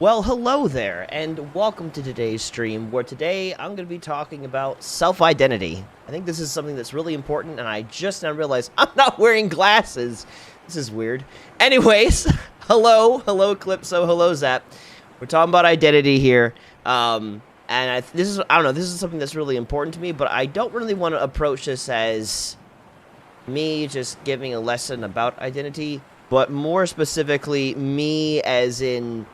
Well, hello there, and welcome to today's stream, where today I'm going to be talking about self-identity. I think this is something that's really important, and I just now realized I'm not wearing glasses. This is weird. Anyways, hello Calypso, hello Zap. We're talking about identity here, and I don't know, this is something that's really important to me, but I don't really want to approach this as me just giving a lesson about identity, but more specifically, me as in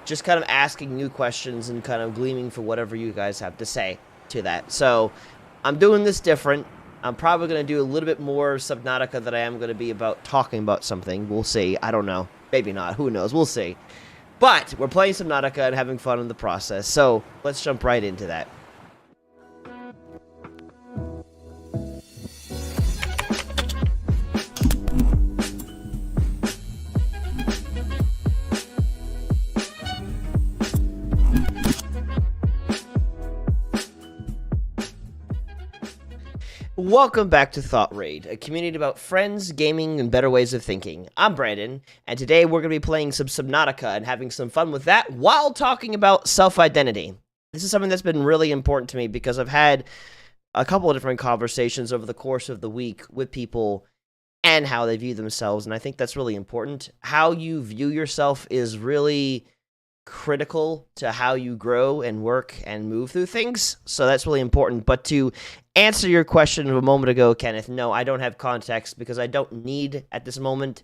just kind of asking new questions and kind of gleaming for whatever you guys have to say to that. So I'm doing this different. I'm probably going to do a little bit more Subnautica than I am going to be about talking about something. We'll see. I don't know. Maybe not. Who knows? We'll see. But we're playing Subnautica and having fun in the process. So let's jump right into that. Welcome back to thoughtraid, a community about friends, gaming, and better ways of thinking. I'm Brandon, and today we're going to be playing some Subnautica and having some fun with that while talking about self-identity. This is something that's been really important to me because I've had a couple of different conversations over the course of the week with people and how they view themselves, and I think that's really important. How you view yourself is really critical to how you grow and work and move through things, so that's really important. But to answer your question of a moment ago, Kenneth, no, I don't have context because I don't need at this moment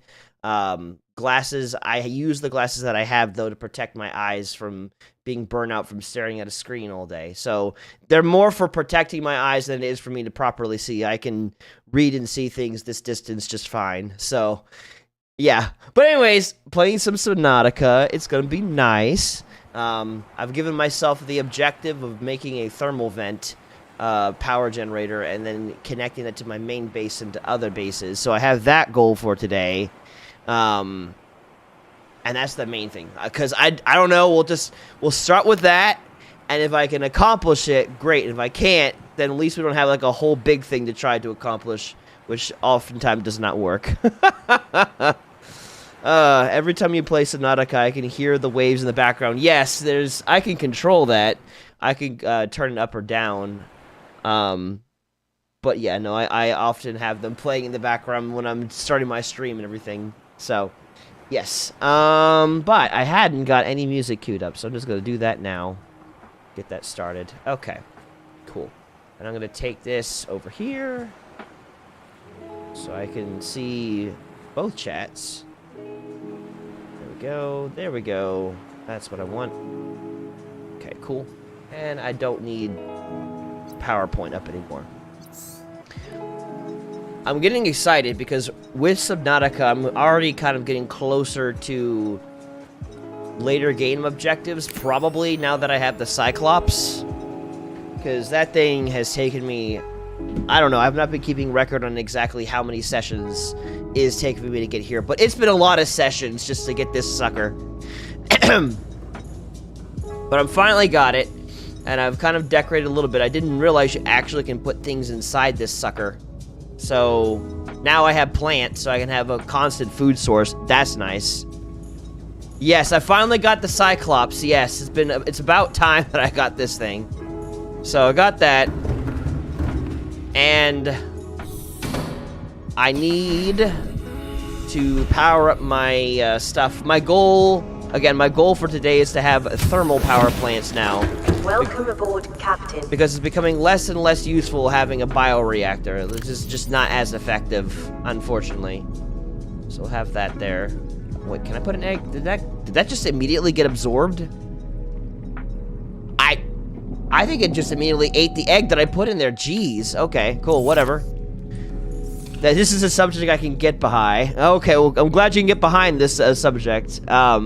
glasses. I use the glasses that I have, though, to protect my eyes from being burnt out from staring at a screen all day. So they're more for protecting my eyes than it is for me to properly see. I can read and see things this distance just fine. So yeah, but anyways, playing some Subnautica, it's going to be nice. I've given myself the objective of making a thermal vent power generator and then connecting it to my main base and to other bases. So I have that goal for today. And that's the main thing. Because I don't know, we'll start with that. And if I can accomplish it, great. And if I can't, then at least we don't have like a whole big thing to try to accomplish, which oftentimes does not work. Every time you play Subnautica, I can hear the waves in the background. Yes, I can control that. I can turn it up or down. But yeah, no, I often have them playing in the background when I'm starting my stream and everything. So, yes. But I hadn't got any music queued up, so I'm just going to do that now. Get that started. Okay, cool. And I'm going to take this over here so I can see both chats. There we go. That's what I want. Okay, cool. And I don't need PowerPoint up anymore. I'm getting excited because with Subnautica, I'm already kind of getting closer to later game objectives, probably now that I have the Cyclops. Because that thing has taken me, I don't know, I've not been keeping record on exactly how many sessions is taking for me to get here, but it's been a lot of sessions just to get this sucker. But I finally got it, and I've kind of decorated a little bit. I didn't realize you actually can put things inside this sucker. So now I have plants, so I can have a constant food source. That's nice. Yes, I finally got the Cyclops. Yes, it's about time that I got this thing. So I got that. And I need to power up my stuff. My goal for today is to have thermal power plants now. Welcome aboard, Captain. Because it's becoming less and less useful having a bioreactor. This is just not as effective, unfortunately. So we'll have that there. Wait, can I put an egg? Did that just immediately get absorbed? I think it just immediately ate the egg that I put in there. Jeez. Okay, cool, whatever. This is a subject I can get behind. Okay, well, I'm glad you can get behind this subject. How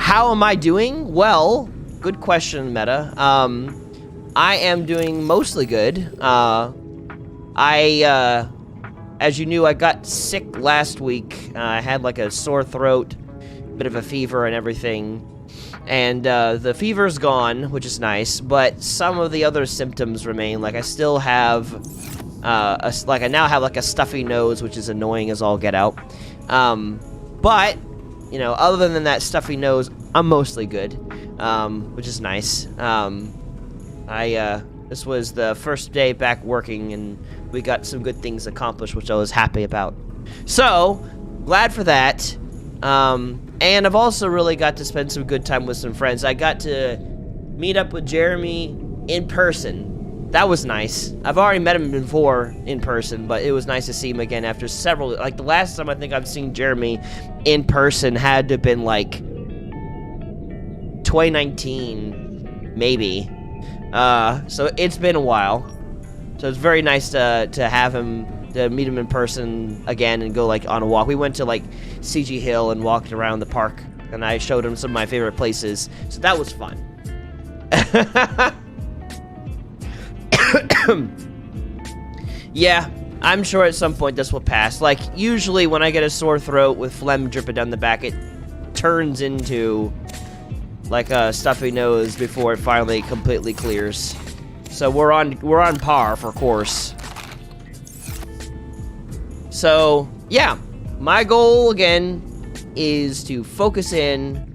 am I doing? Well, good question, Meta. I am doing mostly good. As you knew, I got sick last week. I had like a sore throat, bit of a fever and everything. And the fever's gone, which is nice, but some of the other symptoms remain. Like I still have, I now have like a stuffy nose, which is annoying as all get out. But you know, other than that stuffy nose, I'm mostly good, which is nice. This was the first day back working, and we got some good things accomplished, which I was happy about. So, glad for that. And I've also really got to spend some good time with some friends. I got to meet up with Jeremy in person. That was nice. I've already met him before in person, but it was nice to see him again after several, like the last time I think I've seen Jeremy in person had to have been like 2019, maybe. So it's been a while. So it's very nice to have him, to meet him in person again and go like on a walk. We went to like CG Hill and walked around the park, and I showed him some of my favorite places. So that was fun. Yeah, I'm sure at some point this will pass. Like, usually when I get a sore throat with phlegm dripping down the back, it turns into like a stuffy nose before it finally completely clears. So we're on par for course. So, yeah, my goal again is to focus in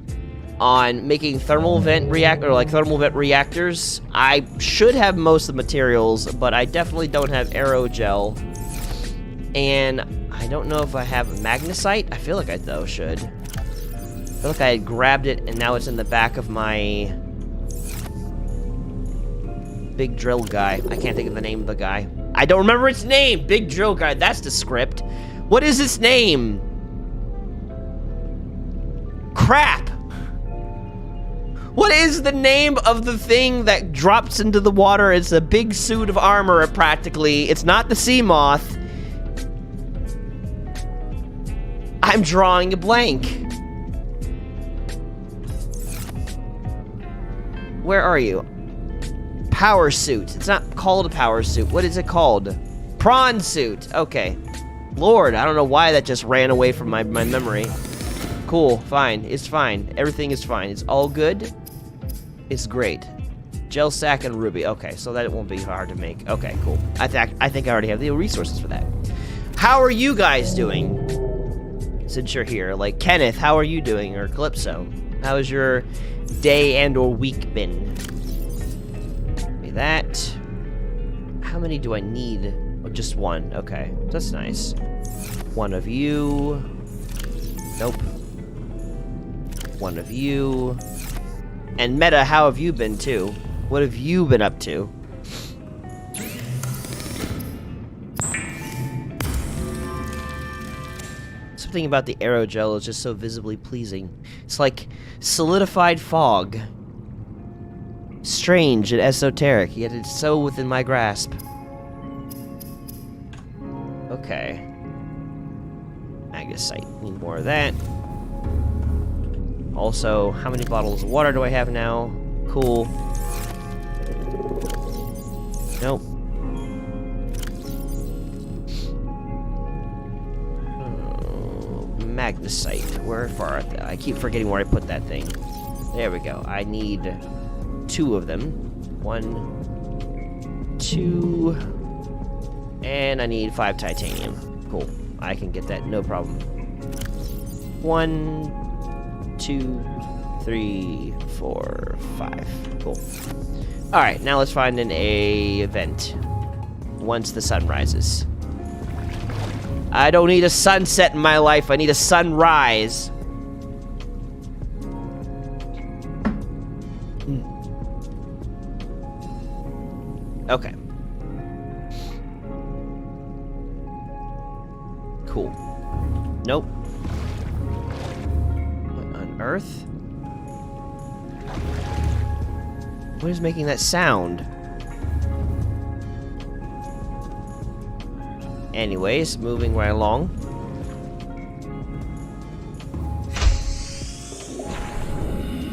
on making thermal vent reactors. I should have most of the materials, but I definitely don't have aerogel. And I don't know if I have magnesite. I feel like I though should. I feel like I had grabbed it and now it's in the back of my big drill guy. I can't think of the name of the guy. I don't remember its name! Big drill guy, that's the script. What is its name? Crap! What is the name of the thing that drops into the water? It's a big suit of armor, practically. It's not the sea moth. I'm drawing a blank. Where are you? Power suit. It's not called a power suit. What is it called? Prawn suit. Okay. Lord, I don't know why that just ran away from my memory. Cool, fine. It's fine. Everything is fine. It's all good. It's great. Gel sack and ruby. Okay, so that won't be hard to make. Okay, cool. I think I already have the resources for that. How are you guys doing? Since you're here. Like, Kenneth, how are you doing? Or Calypso? How has your day and or week been? Maybe that. How many do I need? Oh, just one. Okay, that's nice. One of you. Nope. One of you. And Meta, how have you been too? What have you been up to? Something about the aerogel is just so visibly pleasing. It's like solidified fog. Strange and esoteric, yet it's so within my grasp. Okay. Magnesite. Need more of that. Also, how many bottles of water do I have now? Cool. Nope. Magnesite. Where far? I keep forgetting where I put that thing. There we go. I need 2 of them. 1, 2, and I need 5 titanium. Cool. I can get that, no problem. 1, 2, 3, 4, 5. Cool. Alright, now let's find an event. Once the sun rises. I don't need a sunset in my life, I need a sunrise. Okay. Cool. Nope. What on earth? What is making that sound? Anyways, moving right along.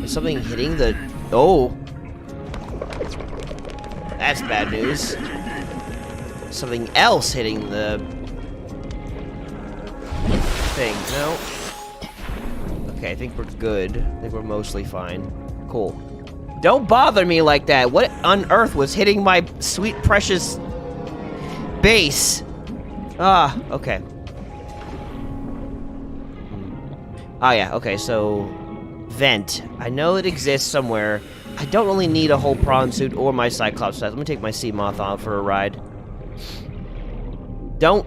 Is something hitting the... Oh! That's bad news. Something else hitting the... thing. No. Okay, I think we're good. I think we're mostly fine. Cool. Don't bother me like that. What on earth was hitting my sweet, precious base? Ah, okay. Oh, yeah, okay, so... Vent. I know it exists somewhere. I don't really need a whole prawn suit or my Cyclops set. Let me take my sea moth on for a ride. Don't,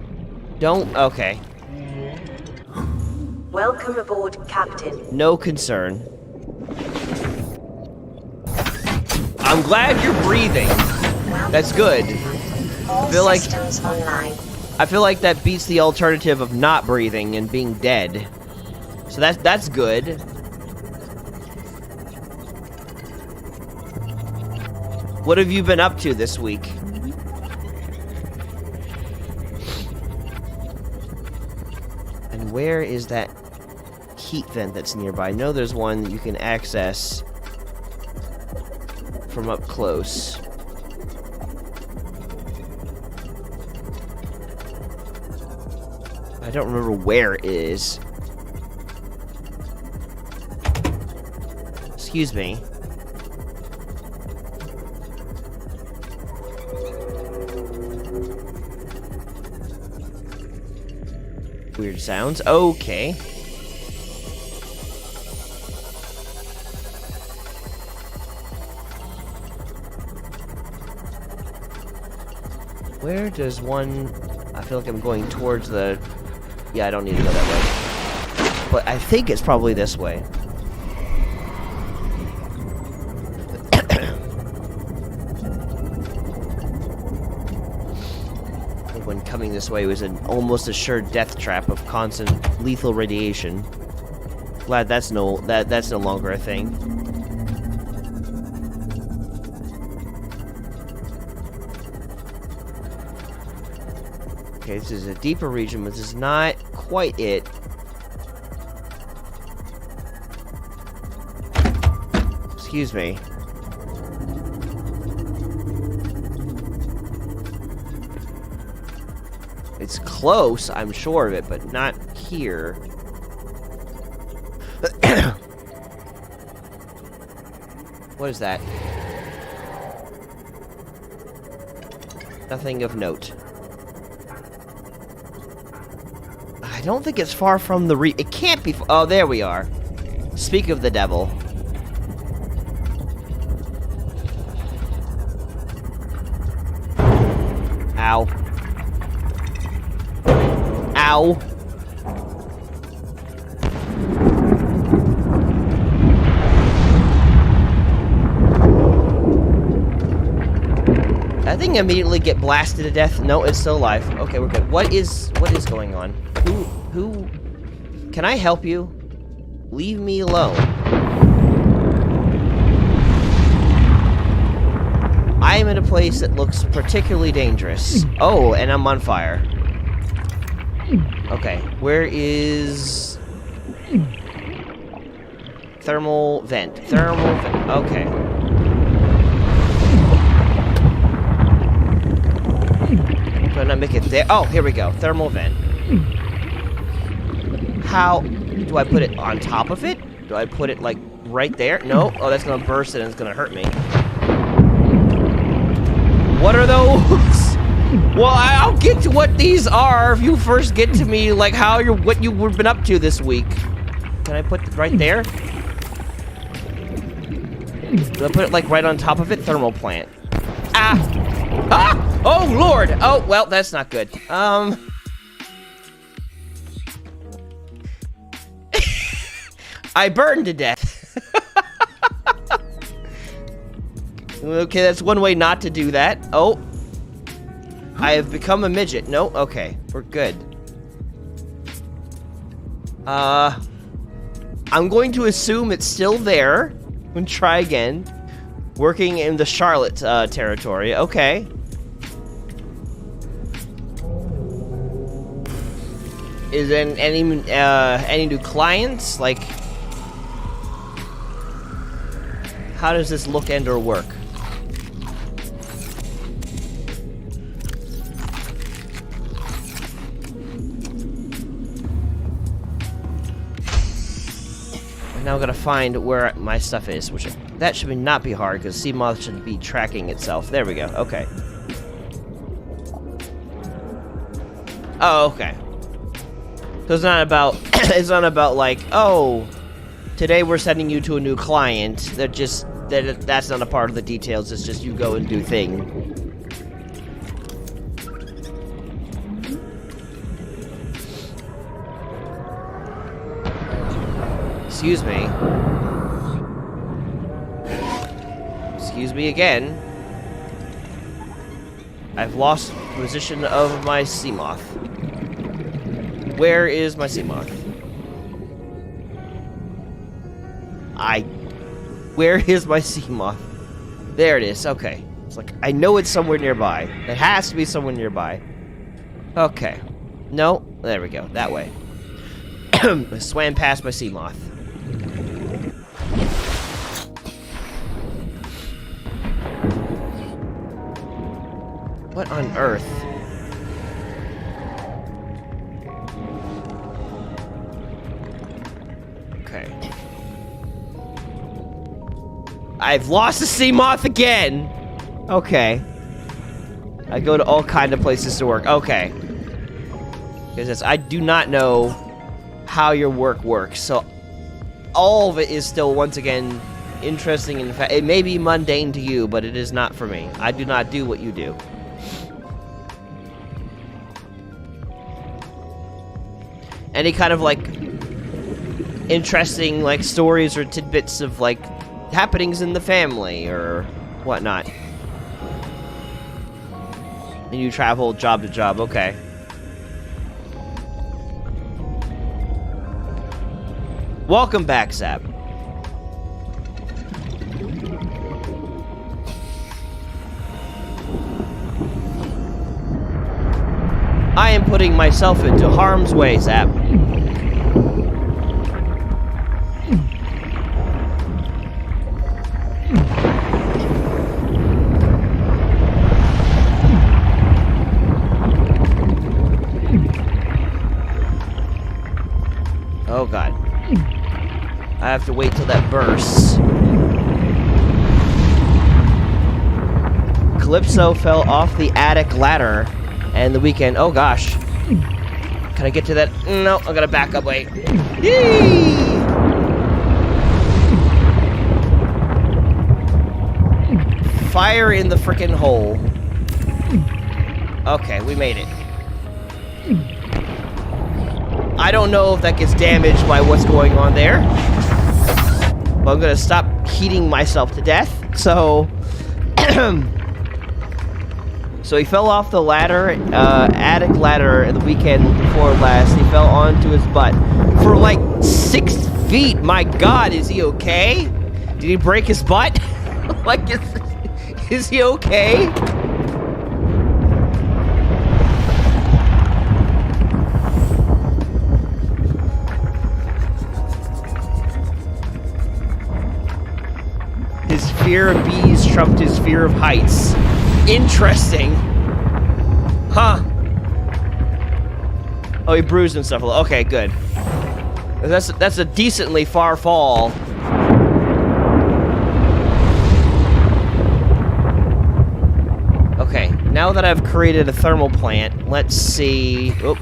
okay. Welcome aboard, Captain. No concern. I'm glad you're breathing. That's good. All systems online. I feel like that beats the alternative of not breathing and being dead. So that's good. What have you been up to this week? And where is that heat vent that's nearby? I know there's one that you can access from up close. I don't remember where it is. Excuse me. Weird sounds. Okay. Where does one... I feel like I'm going towards the... Yeah, I don't need to go that way. But I think it's probably this way. When coming this way was an almost assured death trap of constant lethal radiation. Glad that's no longer a thing. Okay, this is a deeper region, but this is not quite it. Excuse me. It's close, I'm sure of it, but not here. What is that? Nothing of note. I don't think it's far from the it can't be. Oh, there we are. Speak of the devil. Ow. Ow. I think I immediately get blasted to death. No, it's still alive. Okay, we're good. What is going on? Who can I help you? Leave me alone. I am in a place that looks particularly dangerous. Oh, and I'm on fire. Okay, where is... Thermal vent. Thermal vent. Okay. Do I not make it there? Oh, here we go. Thermal vent. How... Do I put it on top of it? Do I put it, like, right there? No? Oh, that's gonna burst and it's gonna hurt me. What are those? Well, I'll get to what these are if you first get to me, like, what you've been up to this week. Can I put it right there? Do I put it, like, right on top of it? Thermal plant. Ah! Ah! Oh, Lord! Oh, well, that's not good. I burned to death. Okay, that's one way not to do that. Oh. I have become a midget. No? Okay. We're good. I'm going to assume it's still there. And try again. Working in the Charlotte territory. Okay. Is there any new clients? Like, how does this look and or work? Now I'm gonna find where my stuff is, which that should not be hard because Seamoth should be tracking itself. There we go. Okay. Oh, okay. So it's not about it's not about like, oh, today we're sending you to a new client. That's not a part of the details. It's just you go and do thing. Excuse me. Excuse me again. I've lost position of my Seamoth. Where is my Seamoth? Where is my Seamoth? There it is, okay. It's like, I know it's somewhere nearby. It has to be somewhere nearby. Okay. No, there we go, that way. I swam past my Seamoth. What on earth? Okay. I've lost the Seamoth again! Okay. I go to all kind of places to work. Okay. Because I do not know how your work works, so all of it is still, once again, interesting. In fact, it may be mundane to you, but it is not for me. I do not do what you do. Any kind of, like, interesting, like, stories or tidbits of, like, happenings in the family or whatnot. And you travel job to job, okay. Welcome back, Zap. I am putting myself into harm's way, Zap. Oh god. I have to wait till that bursts. Calypso fell off the attic ladder and the weekend. Oh gosh. Can I get to that? No, I gotta back up. Wait. Yee! Fire in the frickin' hole. Okay, we made it. I don't know if that gets damaged by what's going on there. But I'm gonna stop heating myself to death. So, so he fell off the ladder, attic ladder, the weekend before last. He fell onto his butt for like 6 feet. My God, is he okay? Did he break his butt? Like, is he okay? His fear of bees trumped his fear of heights. Interesting. Huh. Oh, he bruised himself a little. Okay, good. That's a decently far fall. Okay, now that I've created a thermal plant, let's see. Oh.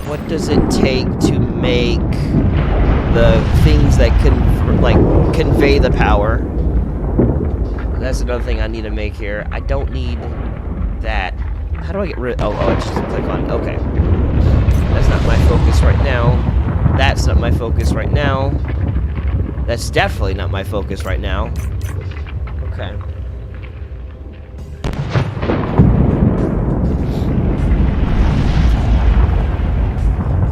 What does it take to make the things that can, like, convey the power? That's another thing I need to make here. I don't need that. How do I get rid? Oh, I just click on. Okay. That's not my focus right now. That's not my focus right now. That's definitely not my focus right now. Okay.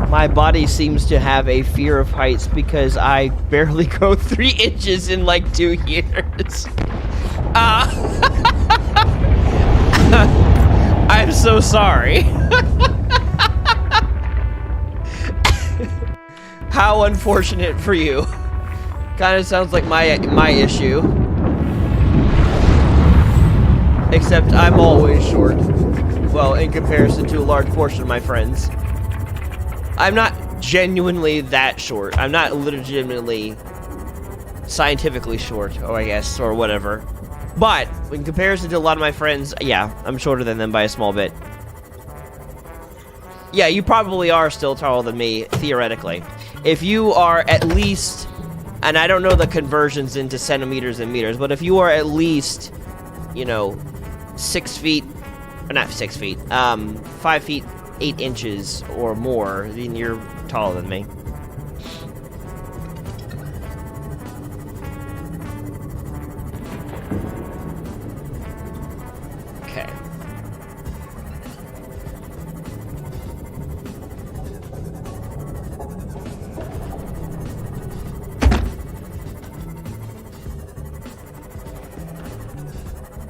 My body seems to have a fear of heights because I barely go 3 inches in like 2 years. I'm so sorry. How unfortunate for you. Kind of sounds like my issue. Except I'm always short. Well, in comparison to a large portion of my friends. I'm not genuinely that short. I'm not legitimately scientifically short, or I guess, or whatever. But, in comparison to a lot of my friends, yeah, I'm shorter than them by a small bit. Yeah, you probably are still taller than me, theoretically. If you are at least, and I don't know the conversions into centimeters and meters, but if you are at least, you know, 6 feet, or not 6 feet, 5 feet, 8 inches or more, then you're taller than me. Okay.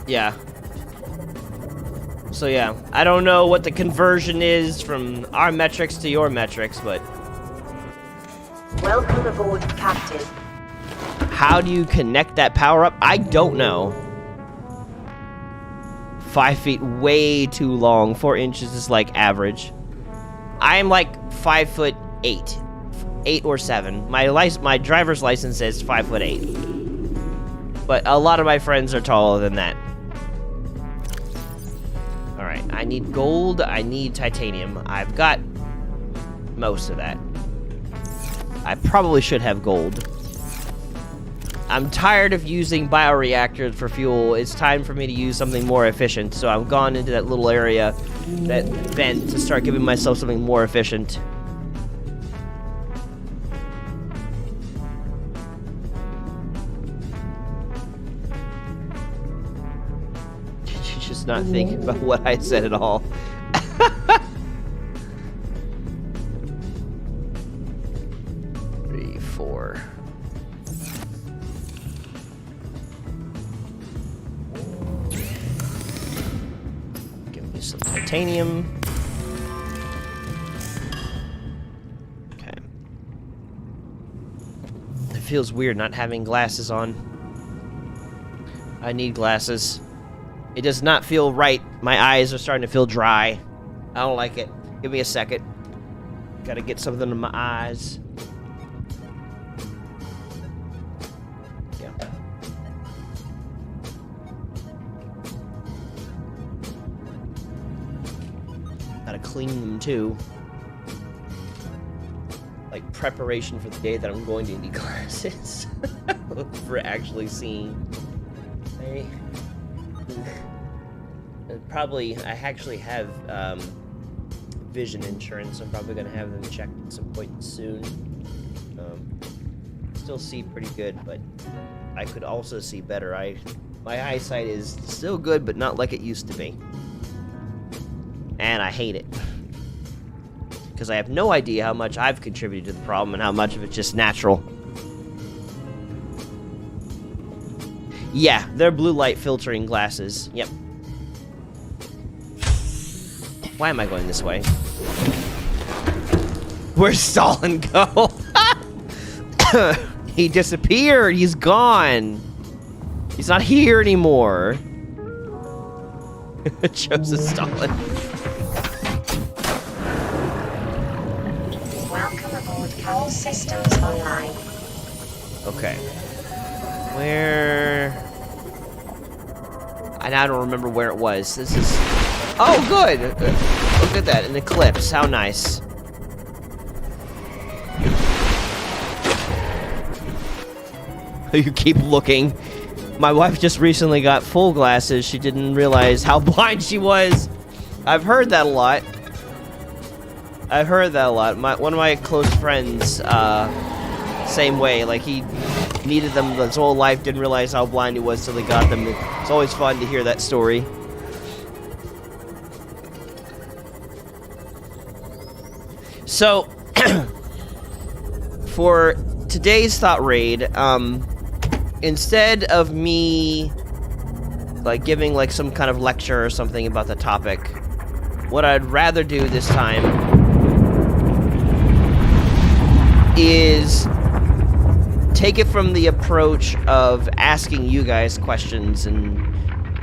Yeah. So yeah, I don't know what the conversion is from our metrics to your metrics, but... Welcome aboard, Captain. How do you connect that power up? I don't know. 5 feet, way too long. 4 inches is like average. I am like 5'8", 8 or 7. My driver's license says 5'8", but a lot of my friends are taller than that. All right, I need gold. I need titanium. I've got most of that. I probably should have gold. I'm tired of using bioreactors for fuel. It's time for me to use something more efficient. So I've gone into that little area, that vent, to start giving myself something more efficient. She's just not thinking about what I said at all. 3, 4. Some titanium. Okay. It feels weird not having glasses on. I need glasses. It does not feel right. My eyes are starting to feel dry. I don't like it. Give me a second. Gotta get something in my eyes. Yeah. Gotta clean them too. Like preparation for the day that I'm going to need glasses for actually seeing. I actually have vision insurance. I'm probably gonna have them checked at some point soon. Still see pretty good, but I could also see better. My eyesight is still good, but not like it used to be. And I hate it. Because I have no idea how much I've contributed to the problem and how much of it's just natural. Yeah, they're blue light filtering glasses. Yep. Why am I going this way? Where's Stalin go? He disappeared. He's gone. He's not here anymore. Joseph Stalin. Welcome aboard, all systems online. Okay. Where... I now don't remember where it was. This is... Oh, good! Look at that, an eclipse. How nice. You keep looking. My wife just recently got full glasses. She didn't realize how blind she was. I've heard that a lot. One of my close friends, same way. Like, he needed them his whole life, didn't realize how blind he was till he got them. It's always fun to hear that story. So, for today's Thought Raid, instead of me, like, giving, like, some kind of lecture or something about the topic, what I'd rather do this time is take it from the approach of asking you guys questions and,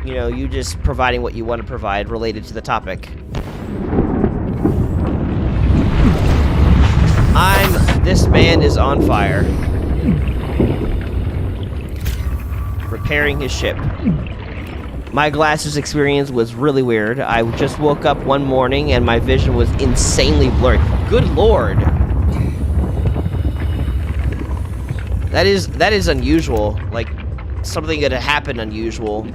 you know, you just providing what you want to provide related to the topic. This man is on fire. Repairing his ship. My glasses experience was really weird. I just woke up one morning and my vision was insanely blurry. Good lord. That is unusual. Like, something that happened unusual.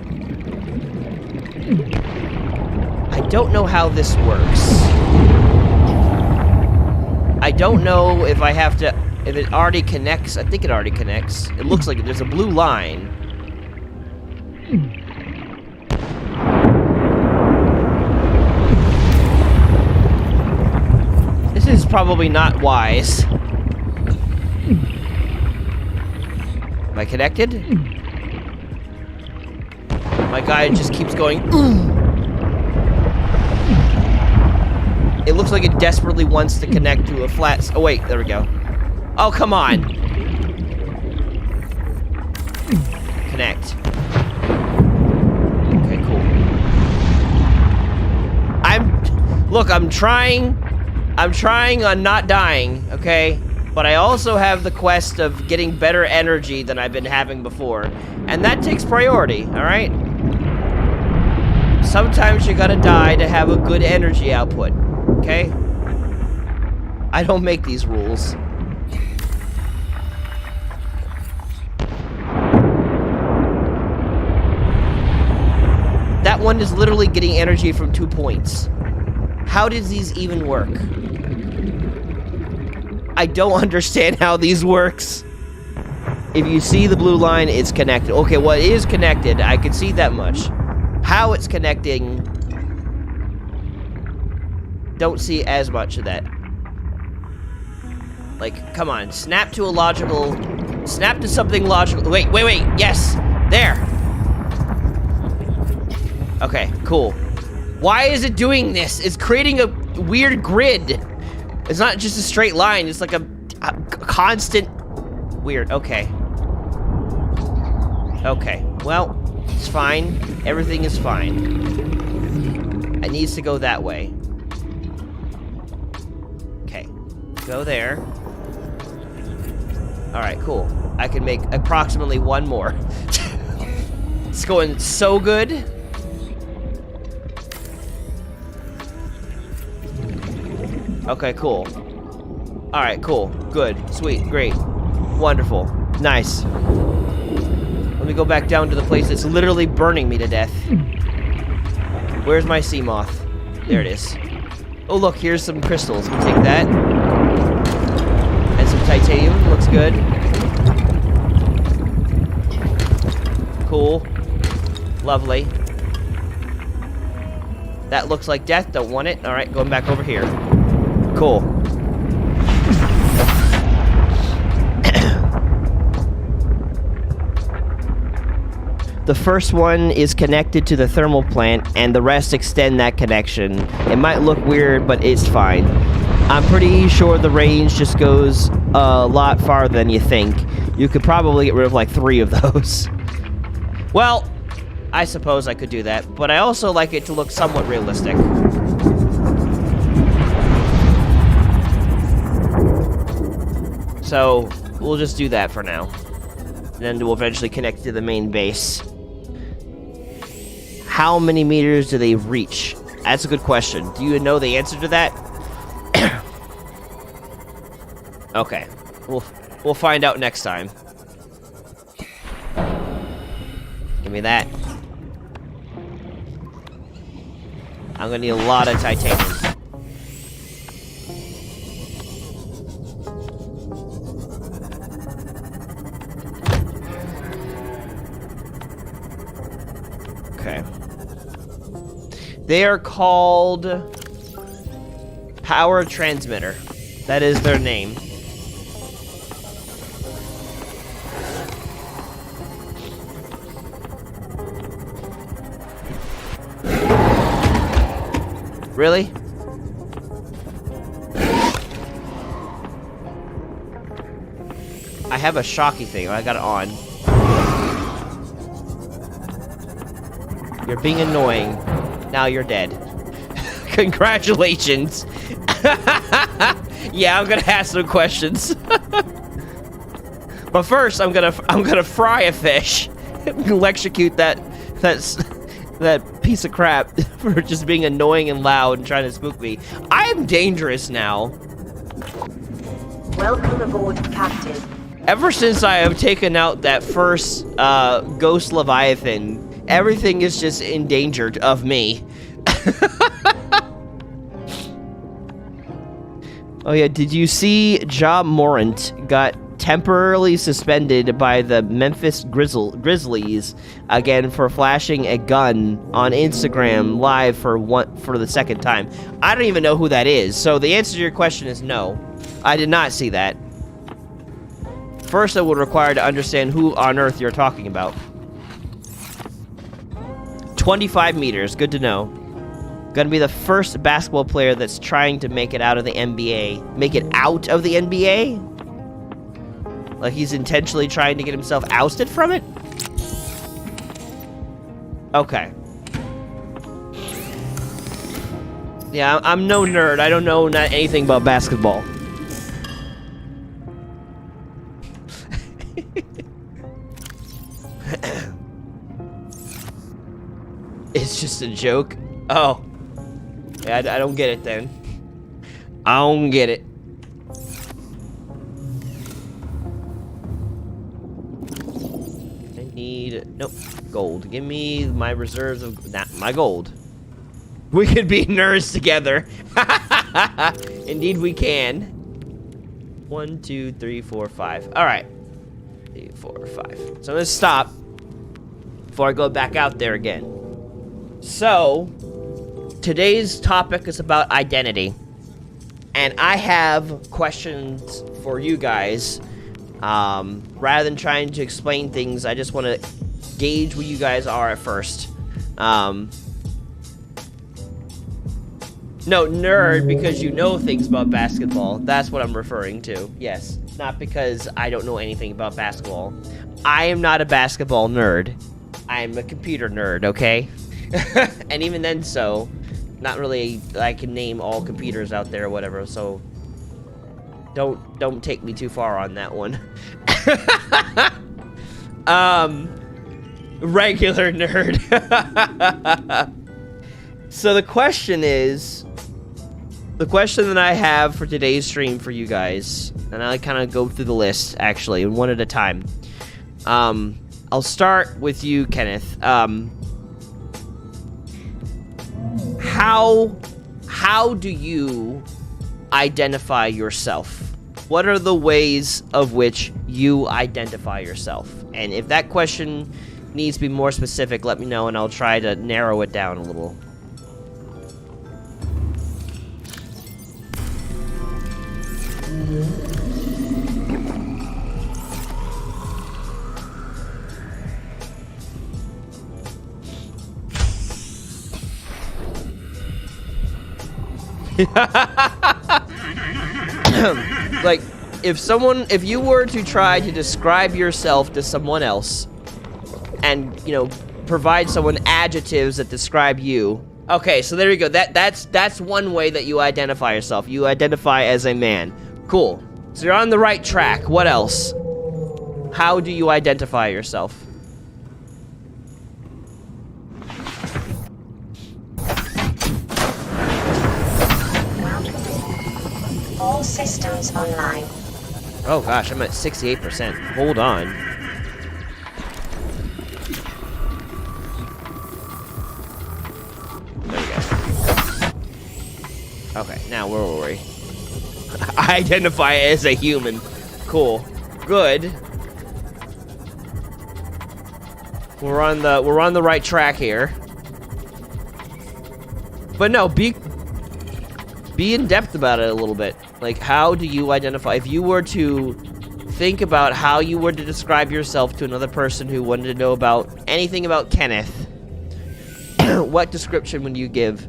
I don't know how this works. I don't know if I have to... If it already connects. I think it already connects. It looks like there's a blue line. This is probably not wise. Am I connected? My guy just keeps going. It looks like it desperately wants to connect to a flat... Oh, wait. There we go. Oh, come on. Connect. Okay, cool. I'm trying on not dying, okay? But I also have the quest of getting better energy than I've been having before. And that takes priority, alright? Sometimes you gotta die to have a good energy output, okay? I don't make these rules. That one is literally getting energy from 2 points. How does these even work? I don't understand how these works. If you see the blue line, it's connected. Okay, well, it is connected. I can see that much. How it's connecting, don't see as much of that. Like, come on. Snap to something logical. Wait. Yes. There. Okay, cool. Why is it doing this? It's creating a weird grid. It's not just a straight line. It's like a constant... Weird. Okay. Okay. Well, it's fine. Everything is fine. It needs to go that way. Okay. Go there. Alright, cool. I can make approximately one more. It's going so good. Okay, cool. Alright, cool. Good. Sweet. Great. Wonderful. Nice. Let me go back down to the place that's literally burning me to death. Where's my sea moth? There it is. Oh, look. Here's some crystals. We'll take that. And some titanium. Looks good. Cool. Lovely. That looks like death. Don't want it. Alright, going back over here. Cool. The first one is connected to the thermal plant, and the rest extend that connection. It might look weird, but it's fine. I'm pretty sure the range just goes a lot farther than you think. You could probably get rid of like 3 of those. Well, I suppose I could do that, but I also like it to look somewhat realistic. So, we'll just do that for now. And then we'll eventually connect to the main base. How many meters do they reach? That's a good question. Do you know the answer to that? Okay. We'll find out next time. Give me that. I'm gonna need a lot of titanium. Okay. They are called Power Transmitter. That is their name. Really? I have a shocky thing. I got it on. You're being annoying. Now you're dead. Congratulations. Yeah, I'm gonna ask some questions. But first, I'm gonna fry a fish. Electrocute that that piece of crap for just being annoying and loud and trying to spook me. I am dangerous now. Welcome aboard, Captain. Ever since I have taken out that first ghost Leviathan, everything is just endangered of me. Oh yeah, did you see Ja Morant got temporarily suspended by the Memphis Grizzlies again for flashing a gun on Instagram live for the second time? I don't even know who that is. So the answer to your question is no. I did not see that. First, I would require to understand who on earth you're talking about. 25 meters, good to know. Gonna be the first basketball player that's trying to make it out of the NBA. Make it out of the NBA? Like he's intentionally trying to get himself ousted from it? Okay. Yeah, I'm no nerd. I don't know not anything about basketball. It's just a joke? Oh. Yeah, I don't get it then. I don't get it. I need... Nope. Gold. Give me my reserves of... Nah, my gold. We could be nerds together. Indeed we can. 1, 2, 3, 4, 5. Alright. 3, 4, 5. So I'm gonna stop before I go back out there again. So, today's topic is about identity. And I have questions for you guys. Rather than trying to explain things, I just want to gauge who you guys are at first. No, nerd because you know things about basketball. That's what I'm referring to. Yes, not because I don't know anything about basketball. I am not a basketball nerd. I am a computer nerd, okay? And even then, so, not really, I can name all computers out there or whatever, so don't take me too far on that one. Regular nerd. So the question that I have for today's stream for you guys, and I kind of go through the list, actually, one at a time. I'll start with you, Kenneth. How do you identify yourself? What are the ways of which you identify yourself? And if that question needs to be more specific, let me know and I'll try to narrow it down a little. Like, if you were to try to describe yourself to someone else and, you know, provide someone adjectives that describe you. Okay, so there you go. That's one way that you identify yourself. You identify as a man. Cool. So you're on the right track. What else? How do you identify yourself? All systems online. Oh gosh, I'm at 68%. Hold on. There we go. Okay, now where were we? I identify as a human. Cool. Good. We're on the right track here. But no, be in depth about it a little bit. Like, how do you identify? If you were to think about how you were to describe yourself to another person who wanted to know about anything about Kenneth, what description would you give?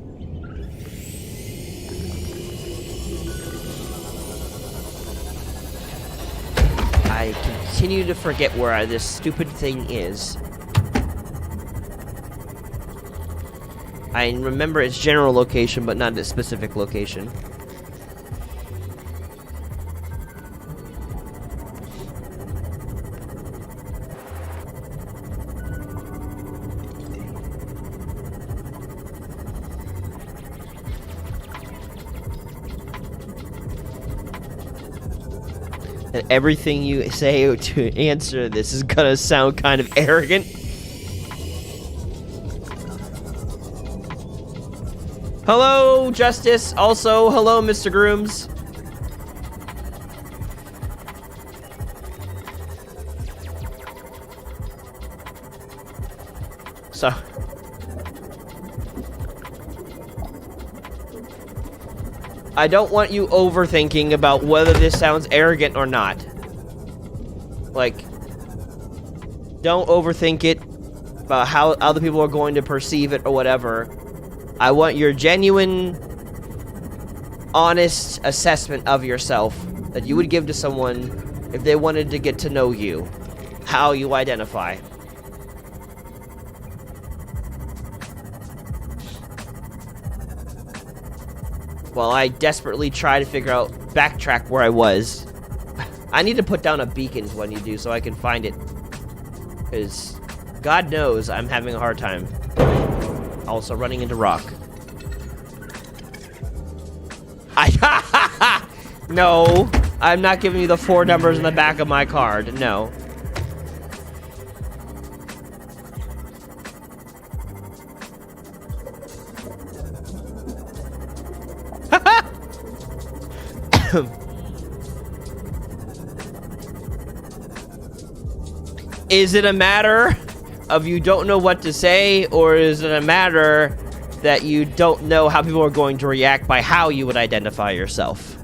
I continue to forget where this stupid thing is. I remember its general location, but not its specific location. And everything you say to answer this is gonna sound kind of arrogant. Hello, Justice. Also, hello, Mr. Grooms. So... I don't want you overthinking about whether this sounds arrogant or not. Like, don't overthink it about how other people are going to perceive it or whatever. I want your genuine, honest assessment of yourself that you would give to someone if they wanted to get to know you, how you identify. While I desperately try to backtrack where I was. I need to put down a beacon when you do so I can find it. Because God knows I'm having a hard time. Also running into rock. No, I'm not giving you the 4 numbers in the back of my card. No. Is it a matter of you don't know what to say, or is it a matter that you don't know how people are going to react by how you would identify yourself?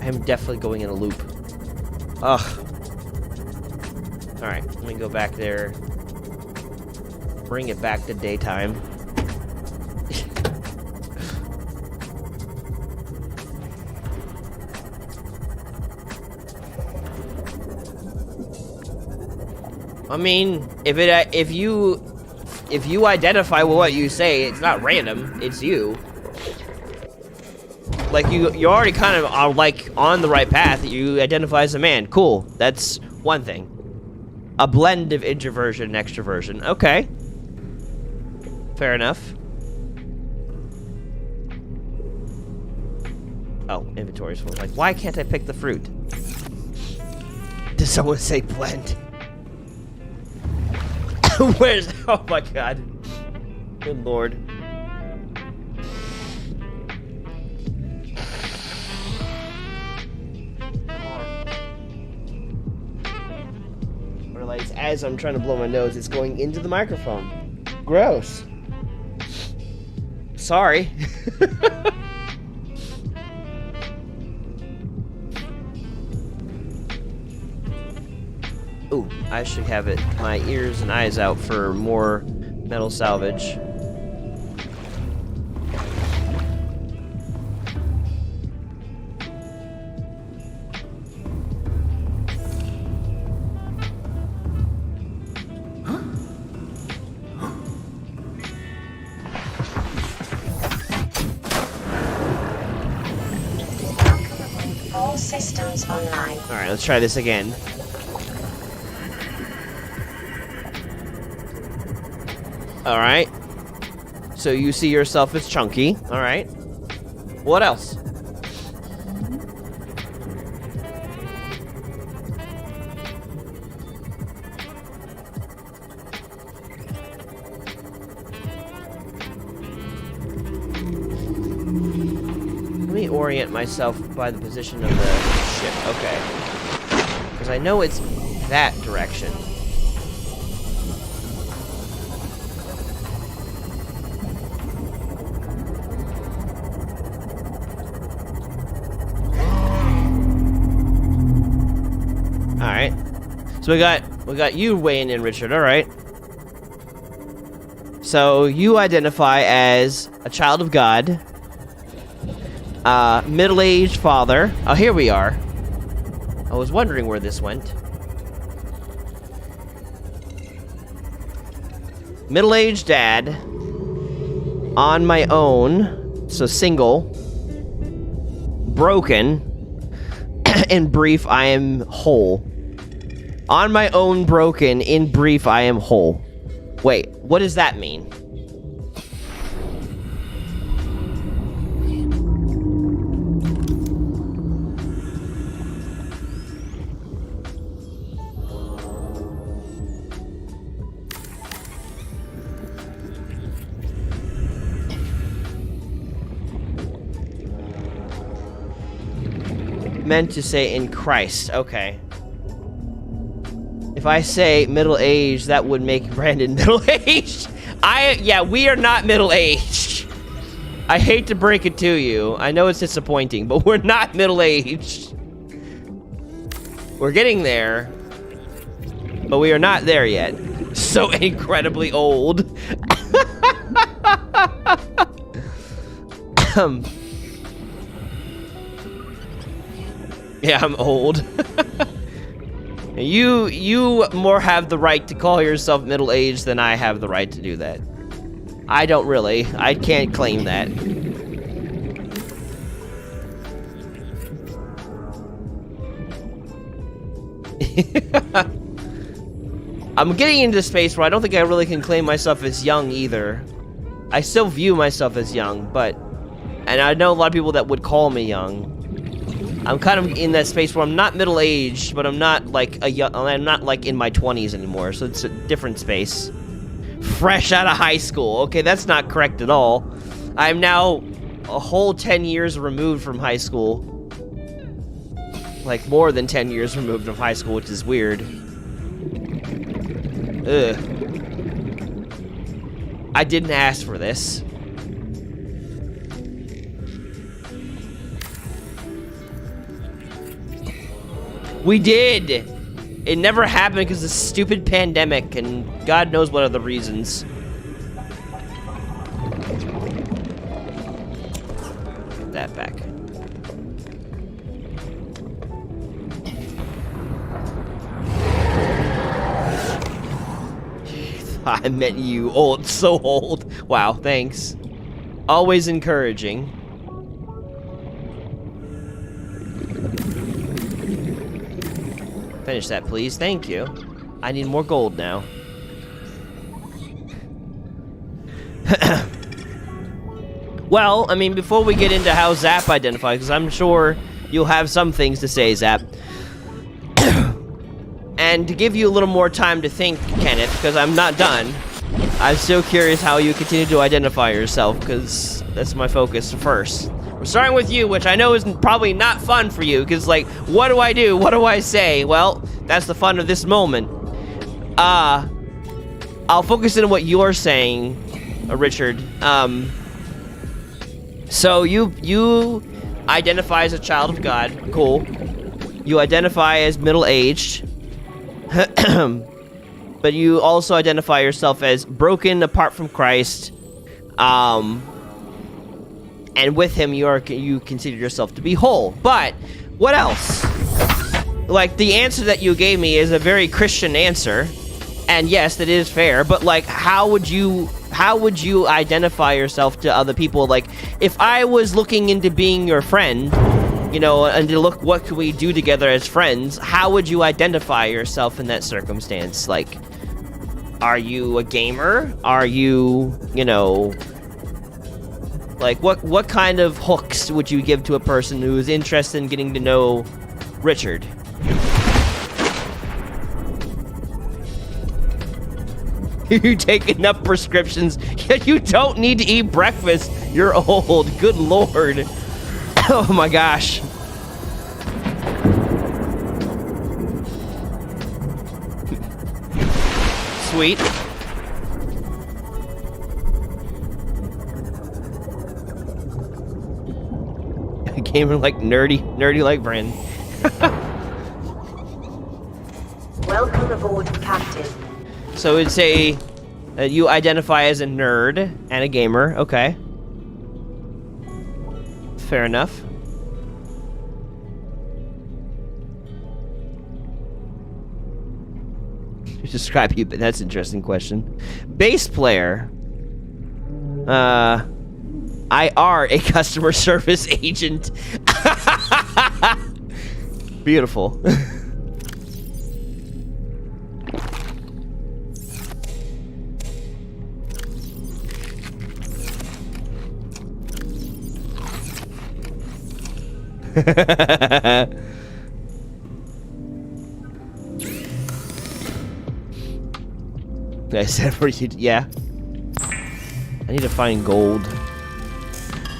I'm definitely going in a loop. Ugh. Alright, let me go back there. Bring it back to daytime. I mean, if you identify with what you say, it's not random, it's you. Like, you already kind of are, like, on the right path. You identify as a man. Cool. That's one thing. A blend of introversion and extroversion. Okay. Fair enough. Oh, inventory's full. Like, why can't I pick the fruit? Did someone say blend? Where's... Oh my god. Good lord. As I'm trying to blow my nose, it's going into the microphone. Gross. Sorry. Ooh, I should have my ears and eyes out for more metal salvage. All systems online. Alright, let's try this again. Alright. So you see yourself as chunky. Alright. What else? Let me orient myself by the position of the ship. Okay. Because I know it's that direction. Alright. So we got you weighing in, Richard, alright. So you identify as a child of God. Middle-aged father. Oh, here we are. I was wondering where this went. Middle-aged dad. On my own. So single. Broken. in brief, I am whole. On my own broken, in brief, I am whole. Wait, what does that mean? Meant to say in Christ. Okay. If I say middle-aged, that would make Brandon middle-aged. Yeah, we are not middle-aged. I hate to break it to you. I know it's disappointing, but we're not middle-aged. We're getting there, but we are not there yet. So incredibly old. Yeah, I'm old. You more have the right to call yourself middle-aged than I have the right to do that. I don't really. I can't claim that. I'm getting into the space where I don't think I really can claim myself as young either. I still view myself as young, but... And I know a lot of people that would call me young. I'm kind of in that space where I'm not middle-aged, but I'm not like I'm not like in my 20s anymore, so it's a different space. Fresh out of high school. Okay, that's not correct at all. I'm now a whole 10 years removed from high school. Like more than 10 years removed from high school, which is weird. Ugh. I didn't ask for this. We did! It never happened because of the stupid pandemic and God knows what other reasons. Put that back. I met you old, so old. Wow, thanks. Always encouraging. Finish that, please. Thank you. I need more gold now. Well, I mean, before we get into how Zap identifies, because I'm sure you'll have some things to say, Zap. And to give you a little more time to think, Kenneth, because I'm not done, I'm still curious how you continue to identify yourself, because that's my focus first. We're starting with you, which I know is probably not fun for you, because, like, what do I do? What do I say? Well, that's the fun of this moment. I'll focus in on what you're saying, Richard. So you identify as a child of God. Cool. You identify as middle-aged. But you also identify yourself as broken apart from Christ. And with him, you consider yourself to be whole. But what else? Like, the answer that you gave me is a very Christian answer, and yes, that is fair. But like, how would you identify yourself to other people? Like, if I was looking into being your friend, you know, and to look what could we do together as friends, how would you identify yourself in that circumstance? Like, are you a gamer? Are you, you know? Like, what kind of hooks would you give to a person who is interested in getting to know Richard? You take enough prescriptions, yet you don't need to eat breakfast. You're old. Good lord. Oh my gosh. Sweet. A gamer like nerdy like Brandon. Welcome aboard, Captain. So it'd say you identify as a nerd and a gamer. Okay. Fair enough. Describe you, but that's an interesting question. Bass player. I are a customer service agent. Beautiful. I said for you, yeah. I need to find gold.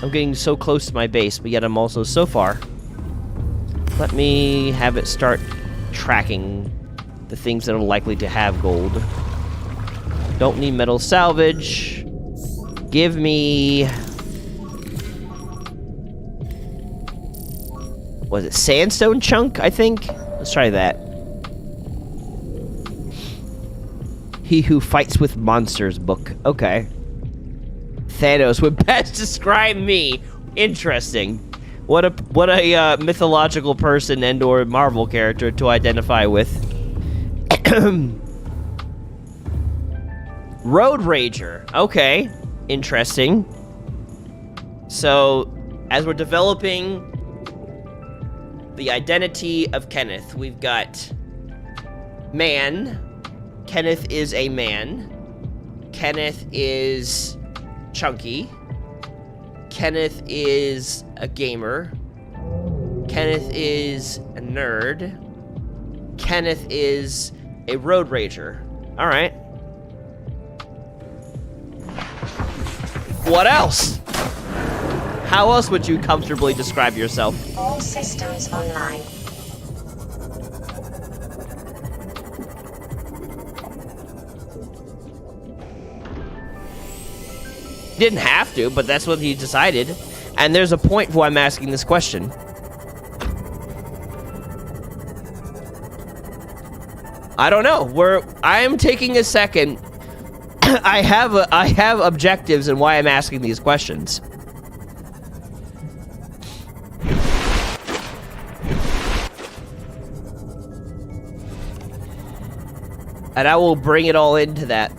I'm getting so close to my base, but yet I'm also so far. Let me have it start tracking the things that are likely to have gold. Don't need metal salvage. Give me... Was it sandstone chunk, I think? Let's try that. He Who Fights with Monsters book. Okay. Thanos would best describe me. Interesting. What a mythological person and or Marvel character to identify with. Road Rager. Okay. Interesting. So, as we're developing the identity of Kenneth, we've got man. Kenneth is a man. Kenneth is chunky. Kenneth is a gamer. Kenneth is a nerd. Kenneth is a road rager. All right. What else? How else would you comfortably describe yourself? All systems online. Didn't have to, but that's what he decided. And there's a point why I'm asking this question. I don't know. I am taking a second. I have objectives and why I'm asking these questions. And I will bring it all into that.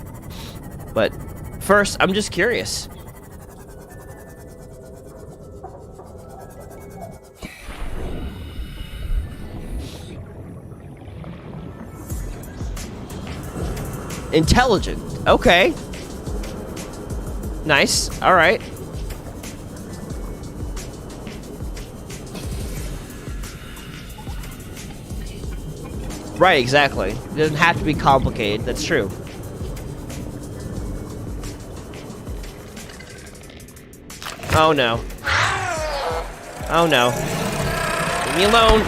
But first, I'm just curious. Intelligent. Okay. Nice. All right. Right, exactly. It doesn't have to be complicated. That's true. Oh no. Oh no. Leave me alone.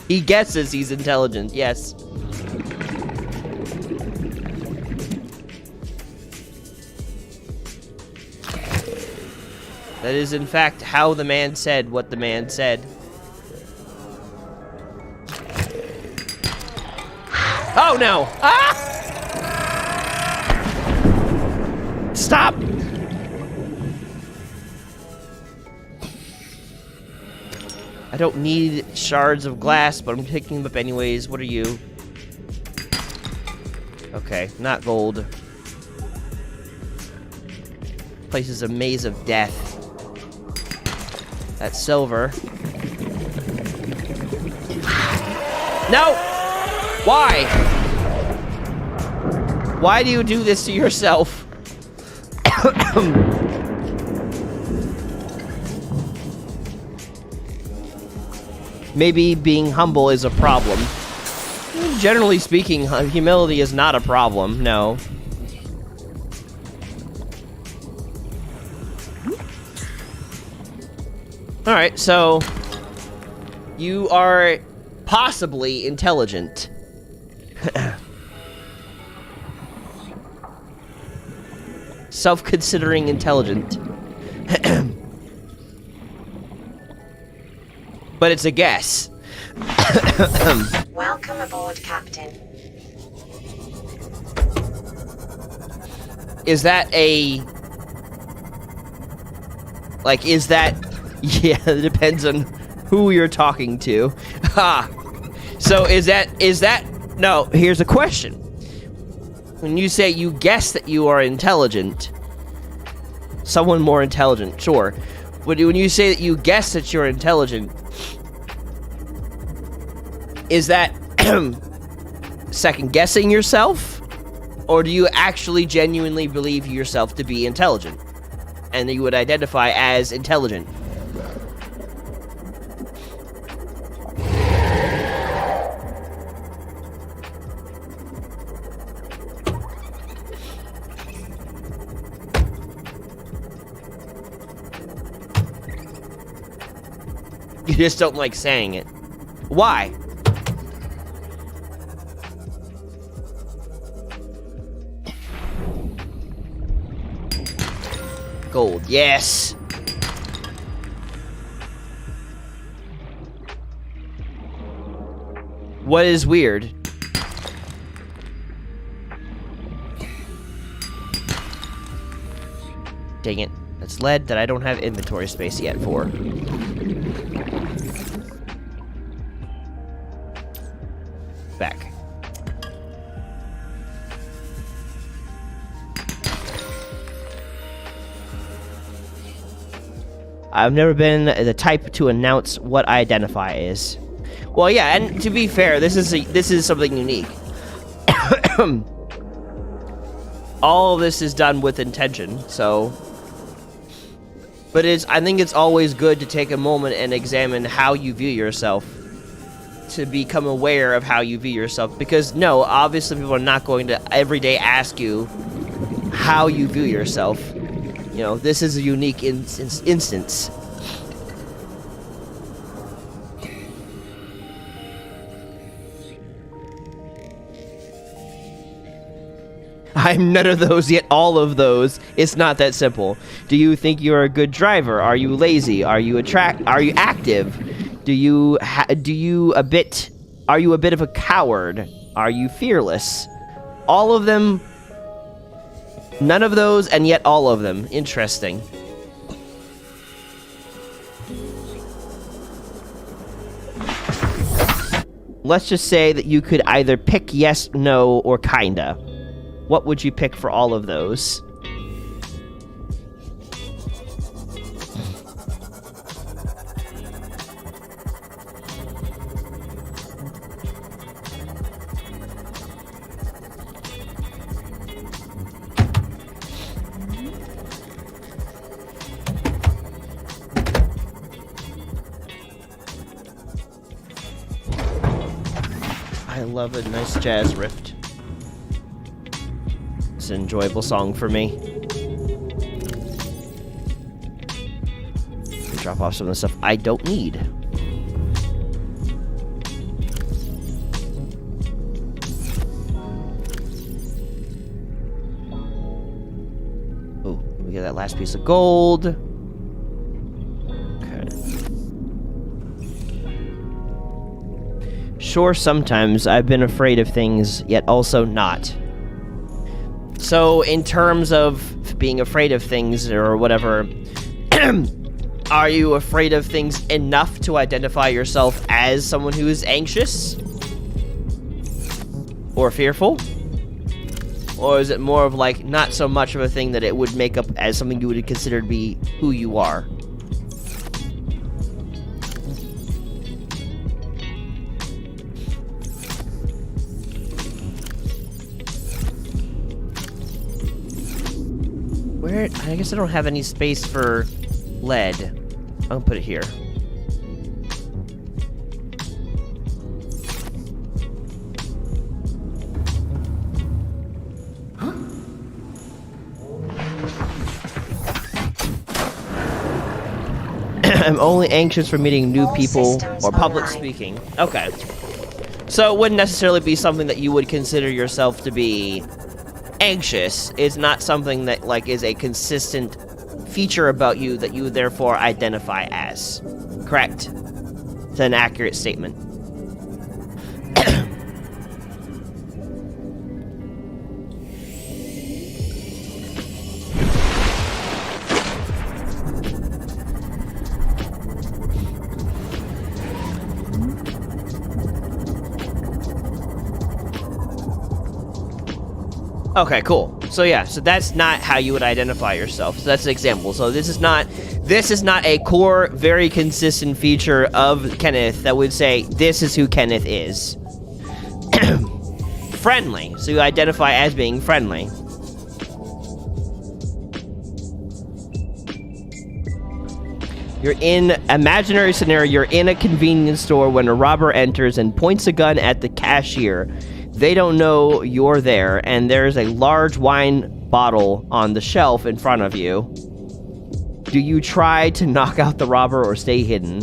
He guesses he's intelligent, yes. That is, in fact, how the man said what the man said. Oh, no! Ah! Stop! I don't need shards of glass, but I'm picking them up anyways. What are you? Okay, not gold. Place is a maze of death. That's silver. No! Why? Why do you do this to yourself? Maybe being humble is a problem. Generally speaking, humility is not a problem, no. Alright, so you are possibly intelligent. Self-considering intelligent. But it's a guess. Welcome aboard, Captain. Is that a... Like, is that... Yeah, it depends on who you're talking to. Ha! So is that... No, here's a question. When you say you guess that you are intelligent, Someone more intelligent, sure. When you say that you guess that you're intelligent, is that second guessing yourself? Or do you actually genuinely believe yourself to be intelligent? And you would identify as intelligent? You just don't like saying it. Why? Gold, yes! What is weird? Dang it. That's lead that I don't have inventory space yet for. Back. I've never been the type to announce what I identify as. Well, yeah, and to be fair, this is something unique. All of this is done with intention, so. But I think it's always good to take a moment and examine how you view yourself, to become aware of how you view yourself. Because no, obviously people are not going to every day ask you how you view yourself. You know, this is a unique instance. I'm none of those, yet all of those. It's not that simple. Do you think you're a good driver? Are you lazy? Are you active? Are you a bit of a coward? Are you fearless? All of them. None of those, and yet all of them. Interesting. Let's just say that you could either pick yes, no, or kinda. What would you pick for all of those? I love a nice jazz riff. It's an enjoyable song for me. Drop off some of the stuff I don't need. Oh, we get that last piece of gold. Okay. Sure, sometimes I've been afraid of things, yet also not. So, in terms of being afraid of things or whatever, are you afraid of things enough to identify yourself as someone who is anxious? Or fearful? Or is it more of like, not so much of a thing that it would make up as something you would consider to be who you are? Where? I guess I don't have any space for lead. I'll put it here. Huh? I'm only anxious for meeting new All people systems or public online. speaking. Okay. So it wouldn't necessarily be something that you would consider yourself to be anxious. It's not something that like is a consistent feature about you that you therefore identify as. Correct. It's an accurate statement. Okay, cool. So yeah, so that's not how you would identify yourself. So that's an example. So this is not a core, very consistent feature of Kenneth that would say this is who Kenneth is. Friendly. So you identify as being friendly. You're in imaginary scenario. You're in a convenience store when a robber enters and points a gun at the cashier. They don't know you're there, and there's a large wine bottle on the shelf in front of you. Do you try to knock out the robber or stay hidden?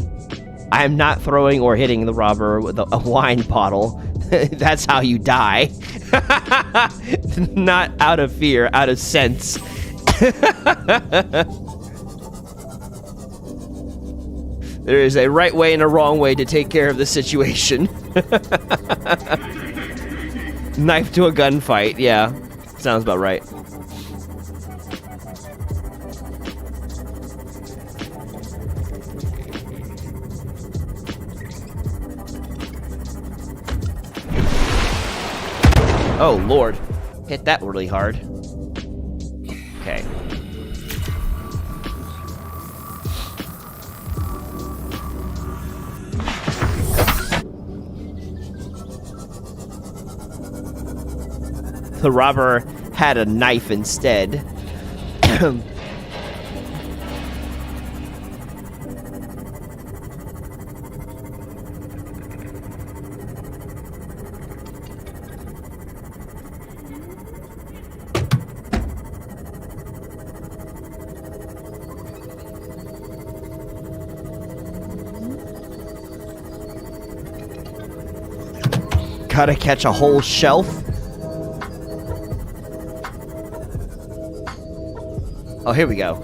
I am not throwing or hitting the robber with a wine bottle. That's how you die. Not out of fear, out of sense. There is a right way and a wrong way to take care of the situation. Knife to a gunfight, yeah. Sounds about right. Oh, Lord. Hit that really hard. Okay. The robber had a knife instead. Gotta catch a whole shelf. Oh, here we go.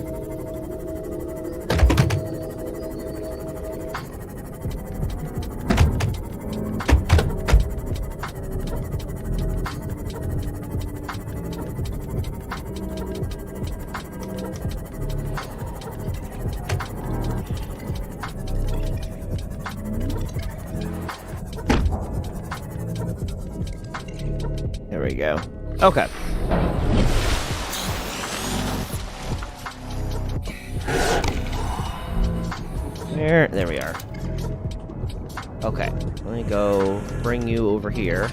There we go. Okay. There we are. Okay, let me go bring you over here.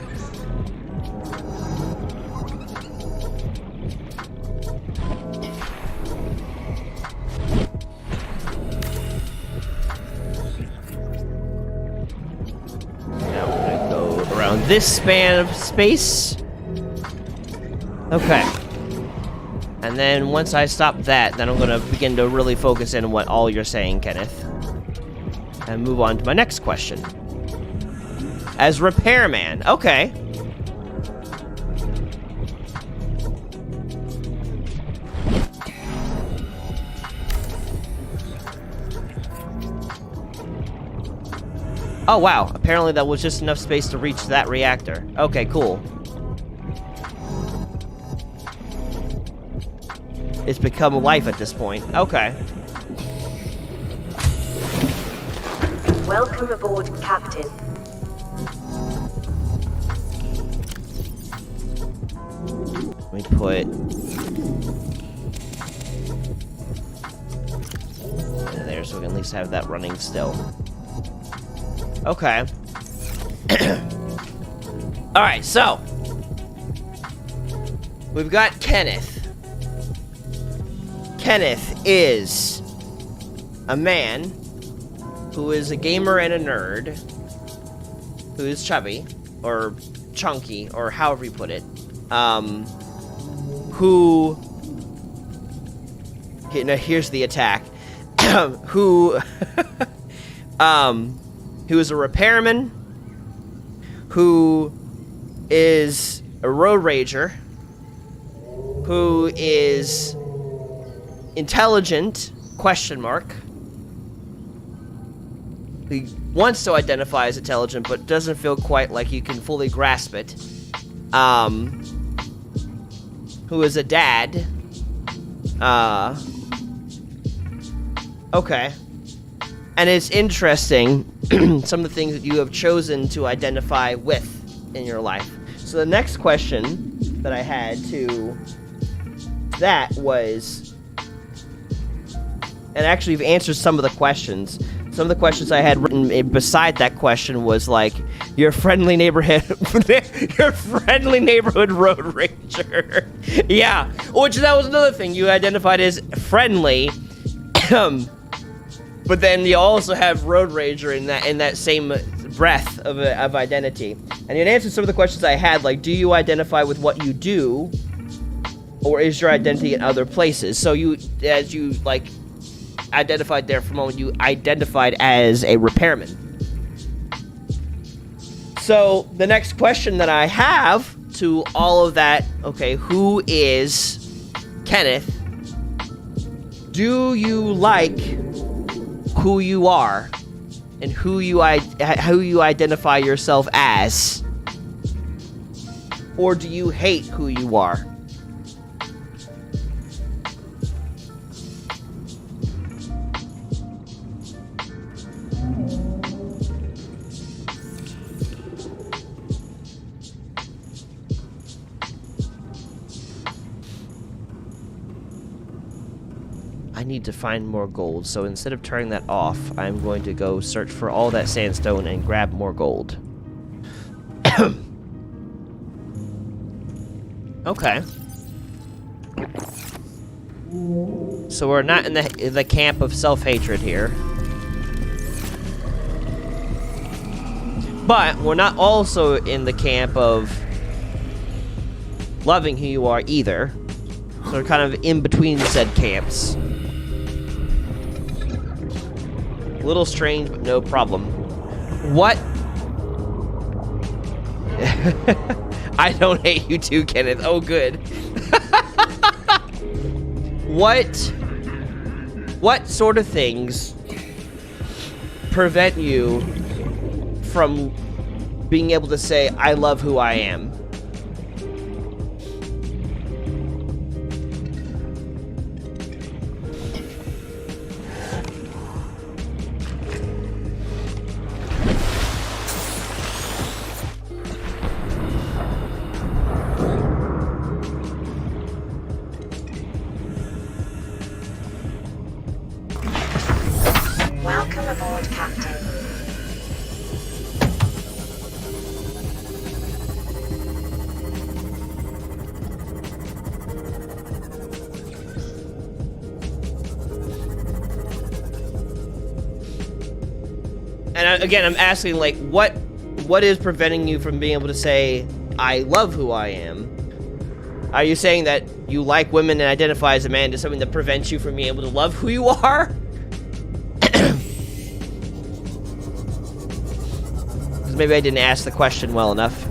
Now we're gonna go around this span of space. Okay. And then once I stop that, then I'm gonna begin to really focus in on what all you're saying, Kenneth. And move on to my next question. As repairman, okay. Oh wow, apparently that was just enough space to reach that reactor. Okay, cool. It's become life at this point. Okay. Welcome aboard, Captain. Let me put... there, so we can at least have that running still. Okay. Alright, so... we've got Kenneth. Kenneth is... a man... who is a gamer and a nerd, who is chubby, or chunky, or however you put it, who, here's the attack, who is a repairman, who is a road rager, who is intelligent, question mark, he wants to identify as intelligent, but doesn't feel quite like you can fully grasp it. Who is a dad. Okay. And it's interesting, some of the things that you have chosen to identify with in your life. So the next question that I had to that was, and actually you've answered some of the questions. Some of the questions I had written beside that question was like, your friendly neighborhood road ranger. Yeah, which that was another thing. You identified as friendly, but then you also have road ranger in that same breath of identity. And you answered some of the questions I had, like, do you identify with what you do, or is your identity in other places? So you, as you like identified there for a moment, you identified as a repairman. So the next question that I have to all of that, okay, who is Kenneth? Do you like who you are and who you identify yourself as? Or do you hate who you are? I need to find more gold, so instead of turning that off, I'm going to go search for all that sandstone and grab more gold. Okay. So we're not in the camp of self-hatred here. But we're not also in the camp of loving who you are either. So we're kind of in between said camps. A little strange, but no problem. What? I don't hate you too, Kenneth. Oh, good. What sort of things prevent you from being able to say, I love who I am? Welcome aboard, Captain. And again, I'm asking, like, what is preventing you from being able to say, I love who I am? Are you saying that you like women and identify as a man? Is something that prevents you from being able to love who you are? Because maybe I didn't ask the question well enough.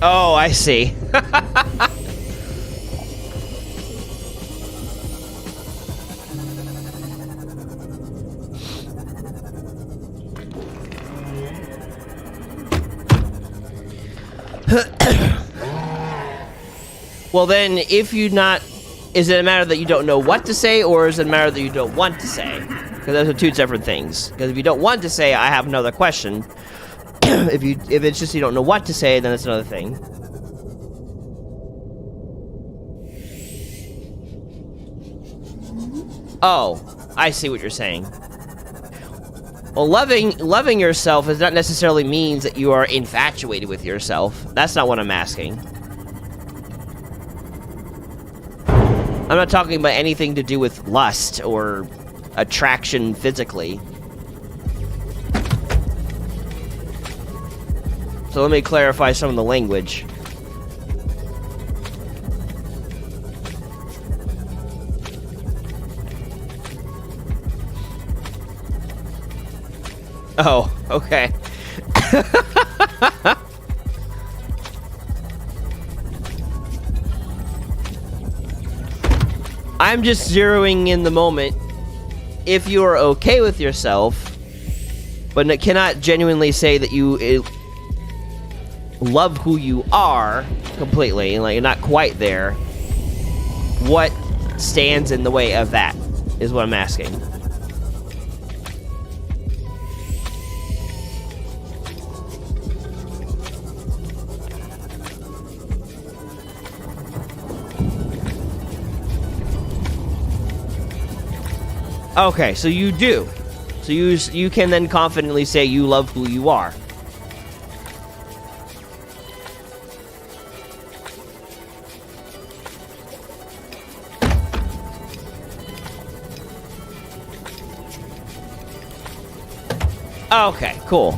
Oh, I see. Well then, if you not... Is it a matter that you don't know what to say, or is it a matter that you don't want to say? Because those are two different things. Because if you don't want to say, I have another question. If it's just you don't know what to say, then it's another thing. Oh, I see what you're saying. Well, loving yourself does not necessarily means that you are infatuated with yourself. That's not what I'm asking. I'm not talking about anything to do with lust or attraction physically. So let me clarify some of the language. Oh, okay. I'm just zeroing in the moment. If you are okay with yourself, but cannot genuinely say that you love who you are completely, like you're not quite there, what stands in the way of that is what I'm asking. Okay, so you do. So you can then confidently say you love who you are. Okay, cool.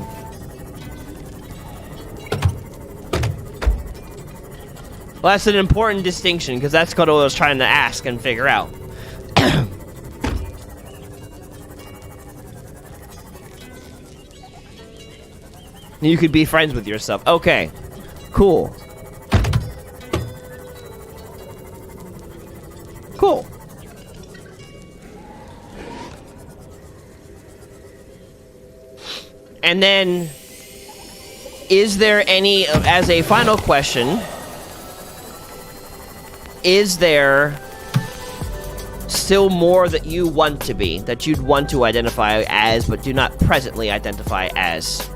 Well, that's an important distinction, because that's what I was trying to ask and figure out. You could be friends with yourself. Okay, cool. Cool. And then, is there any, as a final question, is there still more that you want to be, that you'd want to identify as, but do not presently identify as?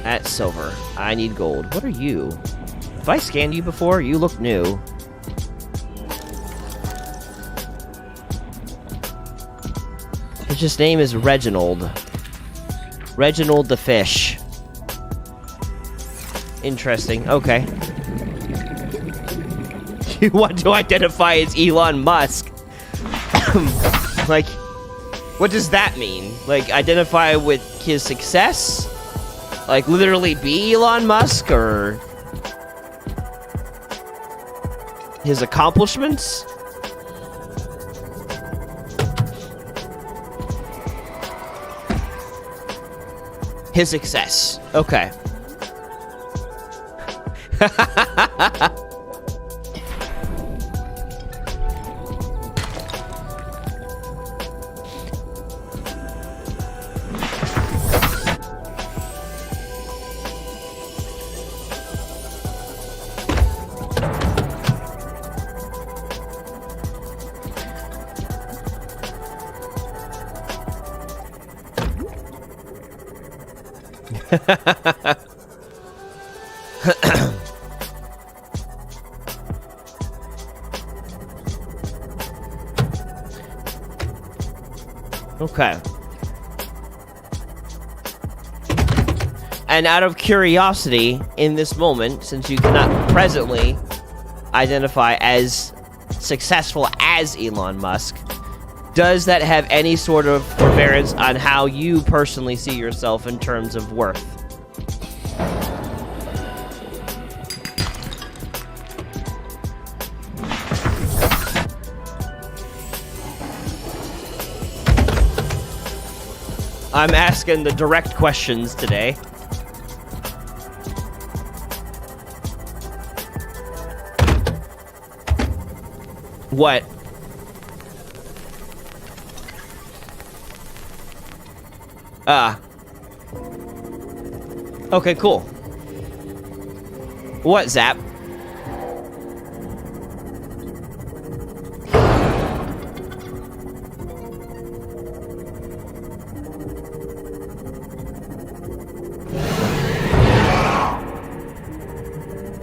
That's silver. I need gold. What are you? Have I scanned you before? You look new. His name is Reginald. Reginald the fish. Interesting. Okay. You want to identify as Elon Musk? Like, what does that mean? Like, identify with his success? Like, literally be Elon Musk, or his accomplishments? His success. Okay. Okay. And out of curiosity, in this moment, since you cannot presently identify as successful as Elon Musk, does that have any sort of forbearance on how you personally see yourself in terms of worth? I'm asking the direct questions today. What? Okay, cool. What, Zap?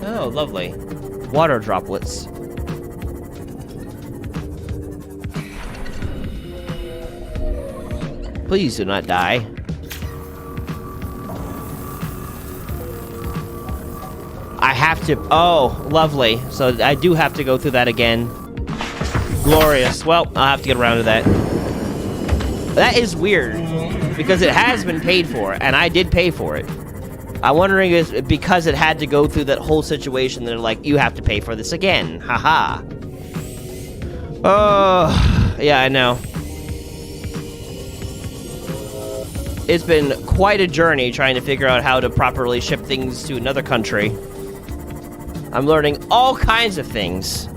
Oh, lovely. Water droplets. Please do not die. I have to... Oh, lovely. So I do have to go through that again. Glorious. Well, I'll have to get around to that. That is weird, because it has been paid for, and I did pay for it. I'm wondering if because it had to go through that whole situation, they're like, you have to pay for this again. Haha. Yeah, I know. It's been quite a journey trying to figure out how to properly ship things to another country. I'm learning all kinds of things.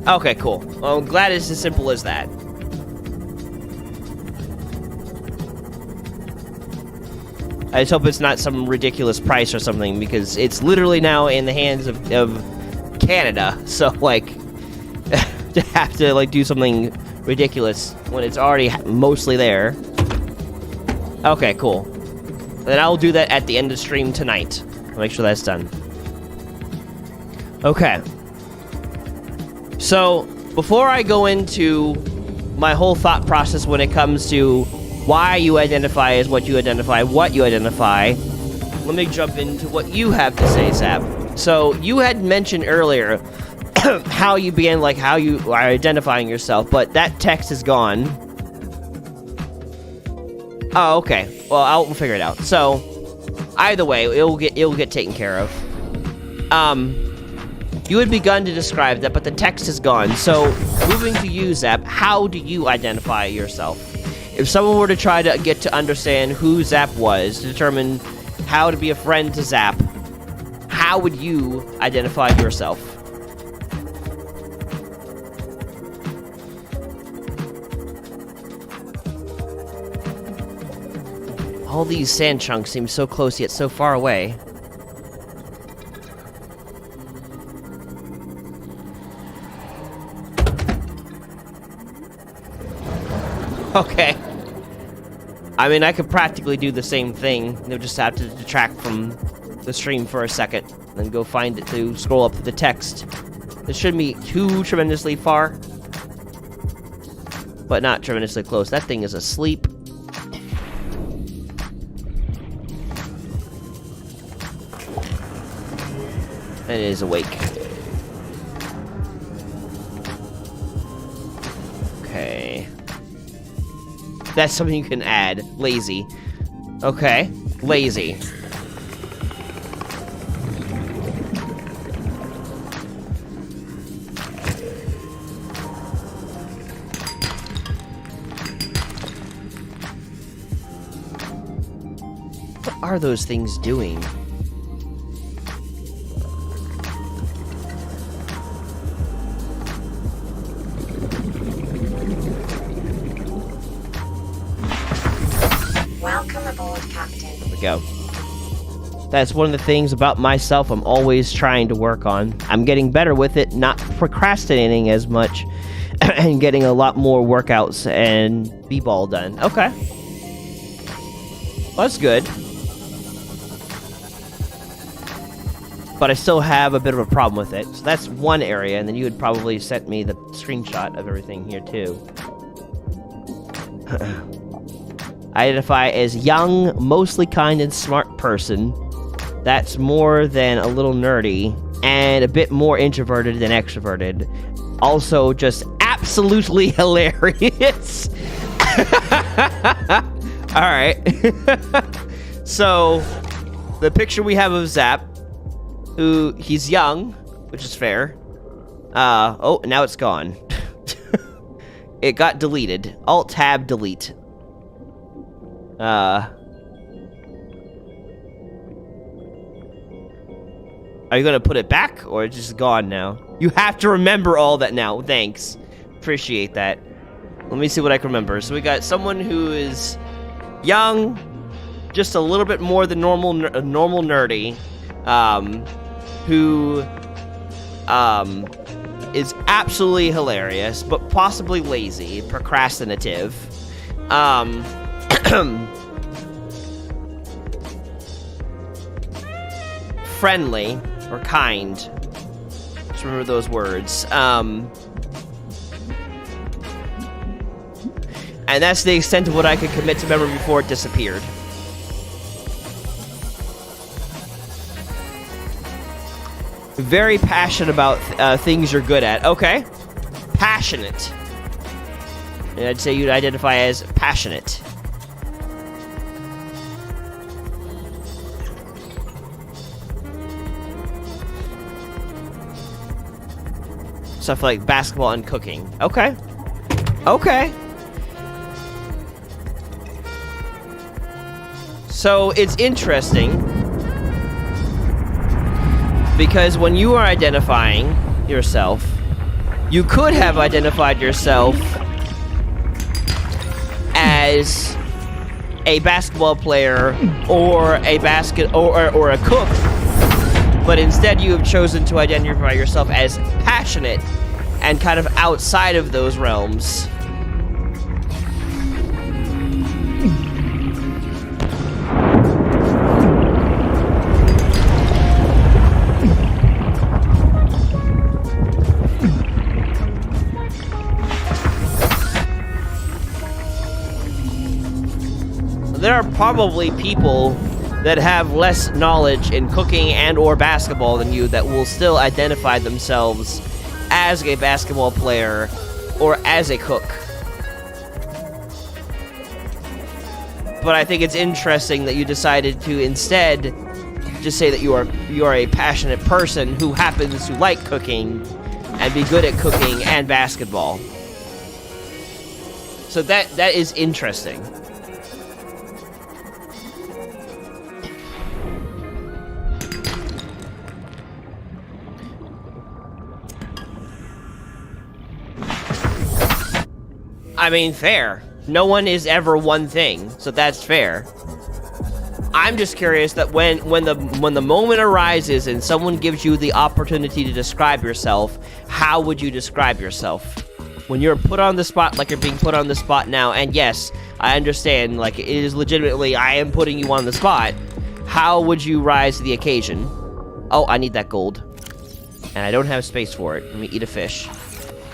Okay, cool. Well, I'm glad it's as simple as that. I just hope it's not some ridiculous price or something, because it's literally now in the hands of Canada, so, like, to have to, like, do something ridiculous when it's already mostly there. Okay, cool. Then I'll do that at the end of stream tonight. I'll make sure that's done. Okay. So, before I go into my whole thought process when it comes to why you identify as what you identify, let me jump into what you have to say, Zap. So, you had mentioned earlier how you began, like, how you are identifying yourself, but that text is gone. Oh, okay. Well, we'll figure it out. So, either way, it'll get taken care of. You had begun to describe that, but the text is gone. So, moving to you, Zap, how do you identify yourself? If someone were to try to get to understand who Zap was, to determine how to be a friend to Zap, how would you identify yourself? All these sand chunks seem so close yet so far away. Okay. I mean, I could practically do the same thing. You'll just have to detract from the stream for a second, then go find it to scroll up the text. It shouldn't be too tremendously far, but not tremendously close. That thing is asleep. It is awake. Okay. That's something you can add. Lazy. Okay. Lazy. What are those things doing? Go. That's one of the things about myself I'm always trying to work on. I'm getting better with it, not procrastinating as much, and getting a lot more workouts and b-ball done. Okay. Well, that's good. But I still have a bit of a problem with it. So that's one area, and then you had probably sent me the screenshot of everything here, too. I identify as young, mostly kind and smart person. That's more than a little nerdy, and a bit more introverted than extroverted. Also, just absolutely hilarious. Alright. So, the picture we have of Zap, who, he's young, which is fair. Oh, now it's gone. It got deleted. Alt-tab delete. Are you gonna put it back, or it's just gone now? You have to remember all that now. Thanks. Appreciate that. Let me see what I can remember. So we got someone who is young, just a little bit more than normal nerdy, who is absolutely hilarious, but possibly lazy, procrastinative, friendly, or kind. Just remember those words. And that's the extent of what I could commit to memory before it disappeared. Very passionate about things you're good at. Okay. Passionate. And I'd say you'd identify as passionate. stuff like basketball and cooking. Okay. Okay. So it's interesting because when you are identifying yourself, you could have identified yourself as a basketball player or a or a cook, but instead you have chosen to identify yourself as passionate and kind of outside of those realms. There are probably people that have less knowledge in cooking and or basketball than you that will still identify themselves as a basketball player or as a cook. But I think it's interesting that you decided to instead just say that you are a passionate person who happens to like cooking and be good at cooking and basketball. So that is interesting. I mean, fair. No one is ever one thing, so that's fair. I'm just curious that when the moment arises and someone gives you the opportunity to describe yourself, how would you describe yourself? When you're put on the spot like you're being put on the spot now, and yes, I understand, like, it is legitimately, I am putting you on the spot, how would you rise to the occasion? Oh, I need that gold. And I don't have space for it. Let me eat a fish.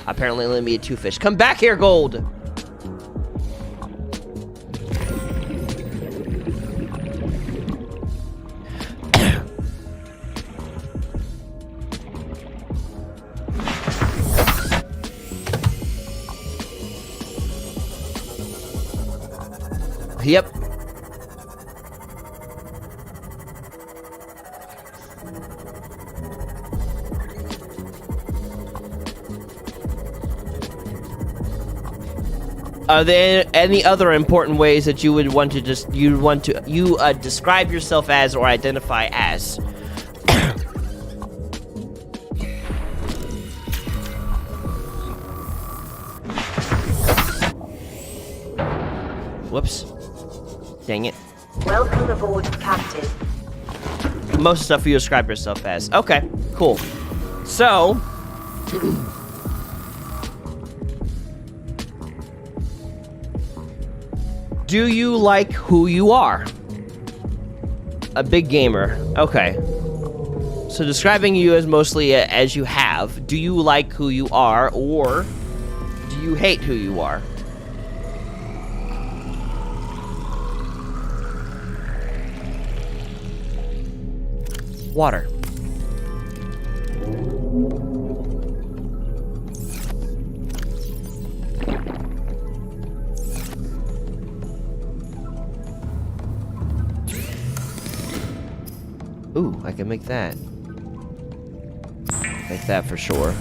Apparently let me eat 2 fish. Come back here, gold! Yep. Are there any other important ways that you would want to describe yourself as or identify as? Whoops. Dang it. Welcome aboard, Captain. Most stuff you describe yourself as. Okay, cool. So... do you like who you are? A big gamer. Okay. So describing you as mostly as you have, do you like who you are, or do you hate who you are? Water. Ooh, I can make that. Make that for sure.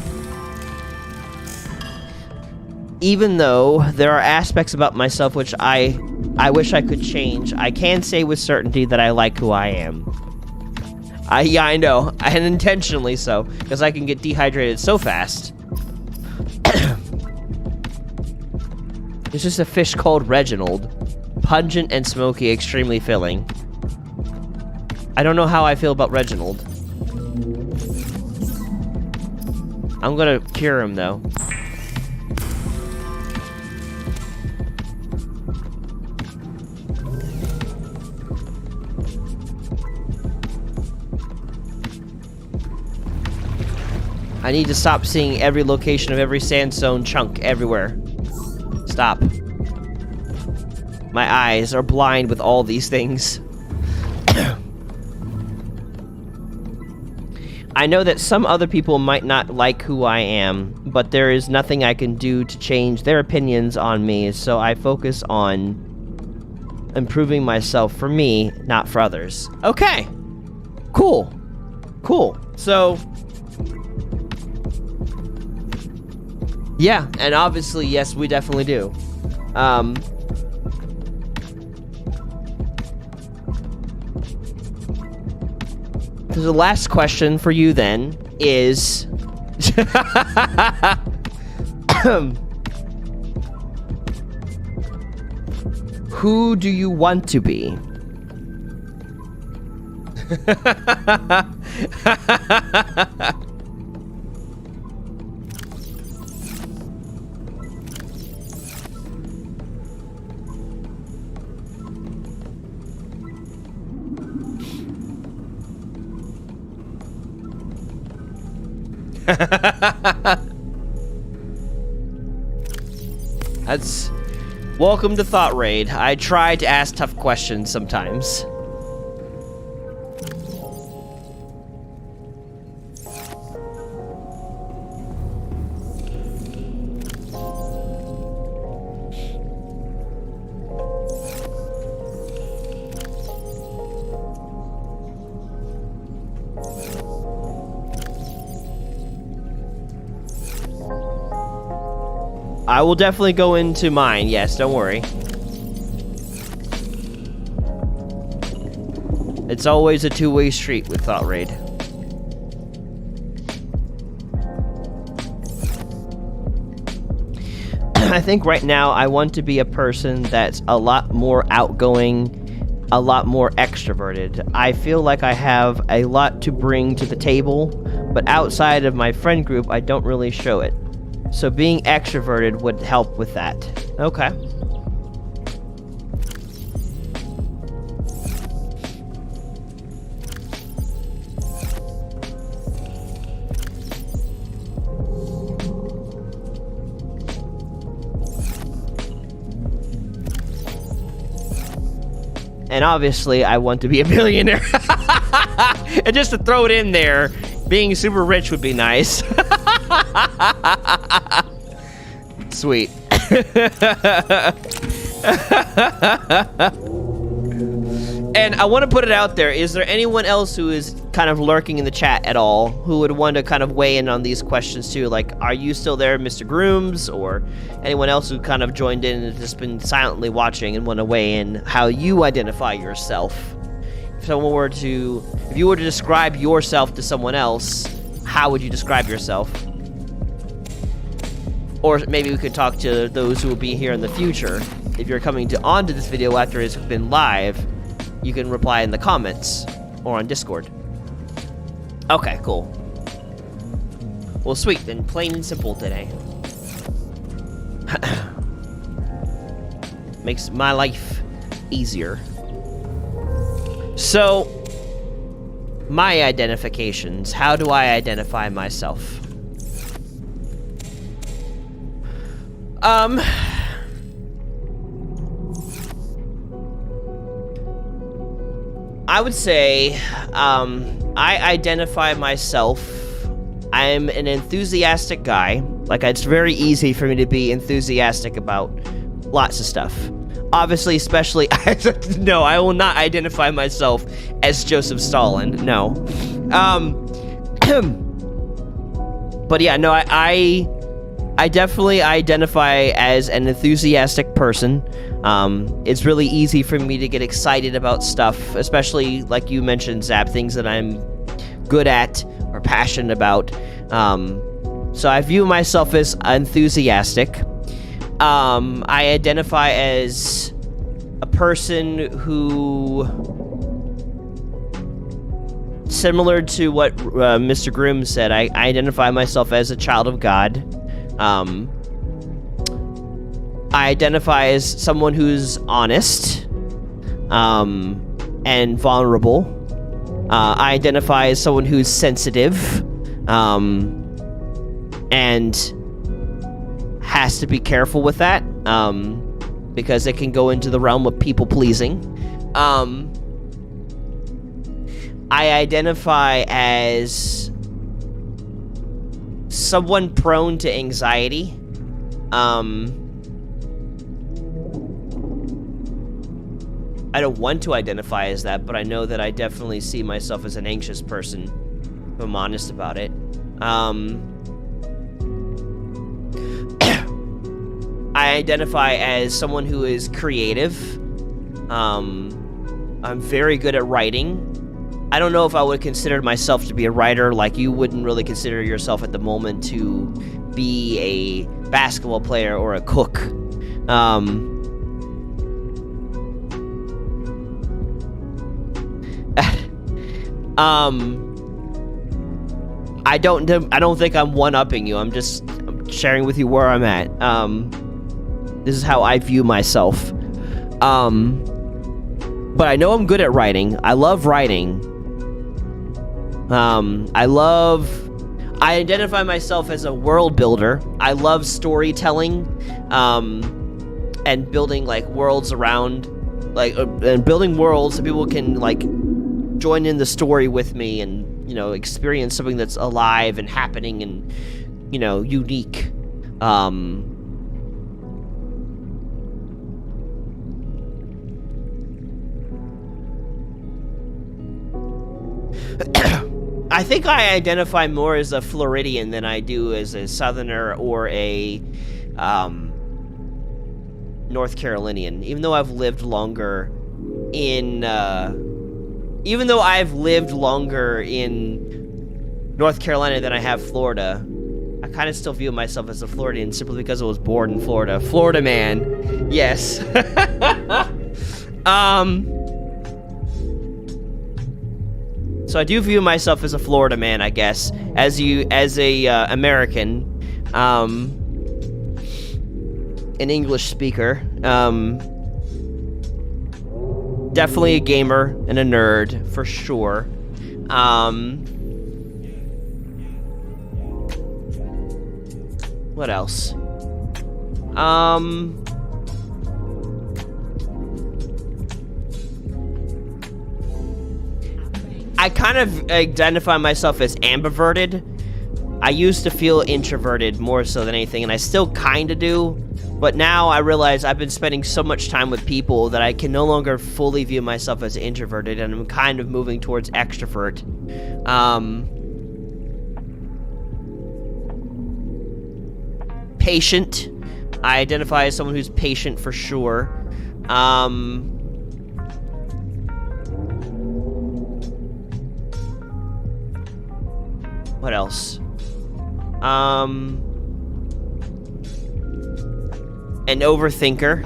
Even though there are aspects about myself which I wish I could change, I can say with certainty that I like who I am. Yeah, I know, and intentionally so, because I can get dehydrated so fast. It's just a fish called Reginald. Pungent and smoky, extremely filling. I don't know how I feel about Reginald. I'm gonna cure him, though. I need to stop seeing every location of every sandstone chunk everywhere. Stop. My eyes are blind with all these things. I know that some other people might not like who I am, but there is nothing I can do to change their opinions on me, so I focus on improving myself for me, not for others. Okay. Cool. Cool. So... Yeah, and obviously, yes, we definitely do. The last question for you then is... Who do you want to be? That's... Welcome to Thought Raid. I try to ask tough questions sometimes. I will definitely go into mine, yes, don't worry. It's always a two-way street with Thought Raid. I think right now I want to be a person that's a lot more outgoing, a lot more extroverted. I feel like I have a lot to bring to the table, but outside of my friend group, I don't really show it. So being extroverted would help with that. Okay. And obviously, I want to be a billionaire. And just to throw it in there, being super rich would be nice. Sweet. And I want to put it out there, is there anyone else who is kind of lurking in the chat at all who would want to kind of weigh in on these questions too? Like, are you still there, Mr. Grooms, or anyone else who kind of joined in and just been silently watching and want to weigh in how you identify yourself? If you were to describe yourself to someone else, how would you describe yourself? Or maybe we could talk to those who will be here in the future. If you're coming onto this video after it's been live, you can reply in the comments or on Discord. Okay, cool. Well, sweet, then plain and simple today. Makes my life easier. So, my identifications. How do I identify myself? I would say, I identify myself, I'm an enthusiastic guy. Like, it's very easy for me to be enthusiastic about lots of stuff. Obviously, especially, no, I will not identify myself as Joseph Stalin, no. But yeah, no, I definitely identify as an enthusiastic person. It's really easy for me to get excited about stuff, especially, like you mentioned, Zap, things that I'm good at or passionate about. So I view myself as enthusiastic. I identify as a person who, similar to what Mr. Grimm said, I identify myself as a child of God. I identify as someone who's honest, and vulnerable. I identify as someone who's sensitive, and has to be careful with that, because it can go into the realm of people-pleasing. I identify as someone prone to anxiety. I don't want to identify as that, but I know that I definitely see myself as an anxious person, if I'm honest about it. I identify as someone who is creative. I'm very good at writing. I don't know if I would consider myself to be a writer, like you wouldn't really consider yourself at the moment to be a basketball player or a cook. I don't think I'm one-upping you. I'm sharing with you where I'm at. This is how I view myself. But I know I'm good at writing. I love writing. I identify myself as a world builder. I love storytelling, and building like worlds around, and building worlds so people can like join in the story with me and, you know, experience something that's alive and happening and, you know, unique. I think I identify more as a Floridian than I do as a Southerner or a North Carolinian. Even though I've lived longer in North Carolina than I have Florida, I kind of still view myself as a Floridian simply because I was born in Florida. Florida man, yes. So I do view myself as a Florida man, I guess, as a American, an English speaker, definitely a gamer and a nerd for sure. What else? I kind of identify myself as ambiverted. I used to feel introverted more so than anything, and I still kind of do, but now I realize I've been spending so much time with people that I can no longer fully view myself as introverted, and I'm kind of moving towards extrovert. Patient. I identify as someone who's patient for sure. What else? An overthinker.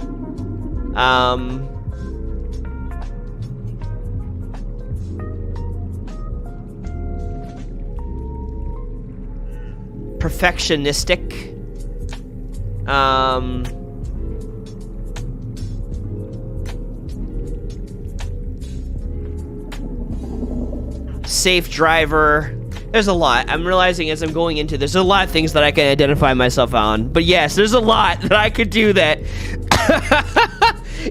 Perfectionistic. Safe driver. There's a lot. I'm realizing as I'm going into this, there's a lot of things that I can identify myself on. But yes, there's a lot that I could do that.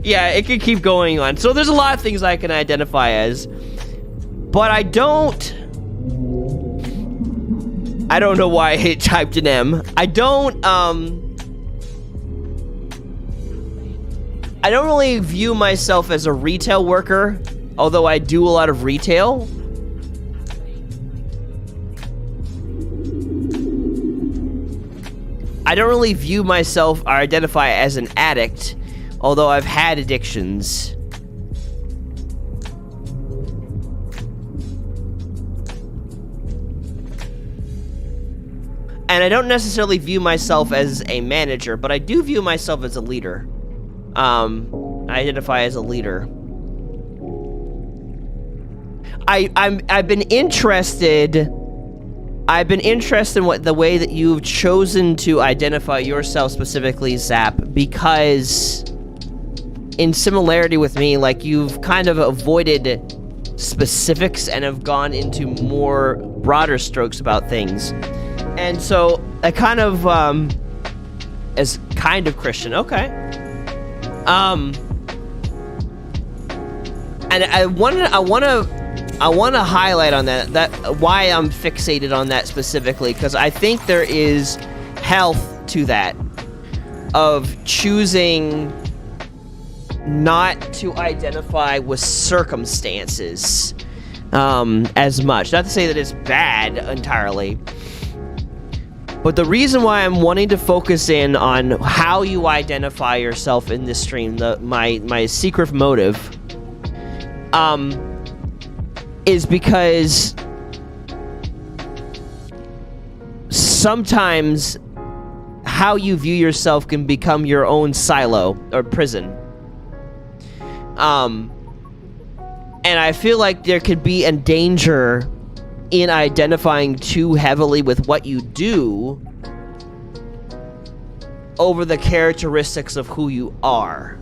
Yeah, it could keep going on. So there's a lot of things I can identify as. But I don't know why I typed an M. I don't really view myself as a retail worker, although I do a lot of retail. I don't really view myself or identify as an addict, although I've had addictions. And I don't necessarily view myself as a manager, but I do view myself as a leader. I identify as a leader. I've been interested in the way that you've chosen to identify yourself specifically, Zap, because in similarity with me, like, you've kind of avoided specifics and have gone into more broader strokes about things. And so I kind of as kind of Christian, okay. And I want to highlight on that why I'm fixated on that specifically, because I think there is health to that, of choosing not to identify with circumstances as much. Not to say that it's bad entirely, But the reason why I'm wanting to focus in on how you identify yourself in this stream, my secret motive, is because sometimes how you view yourself can become your own silo or prison. And I feel like there could be a danger in identifying too heavily with what you do over the characteristics of who you are.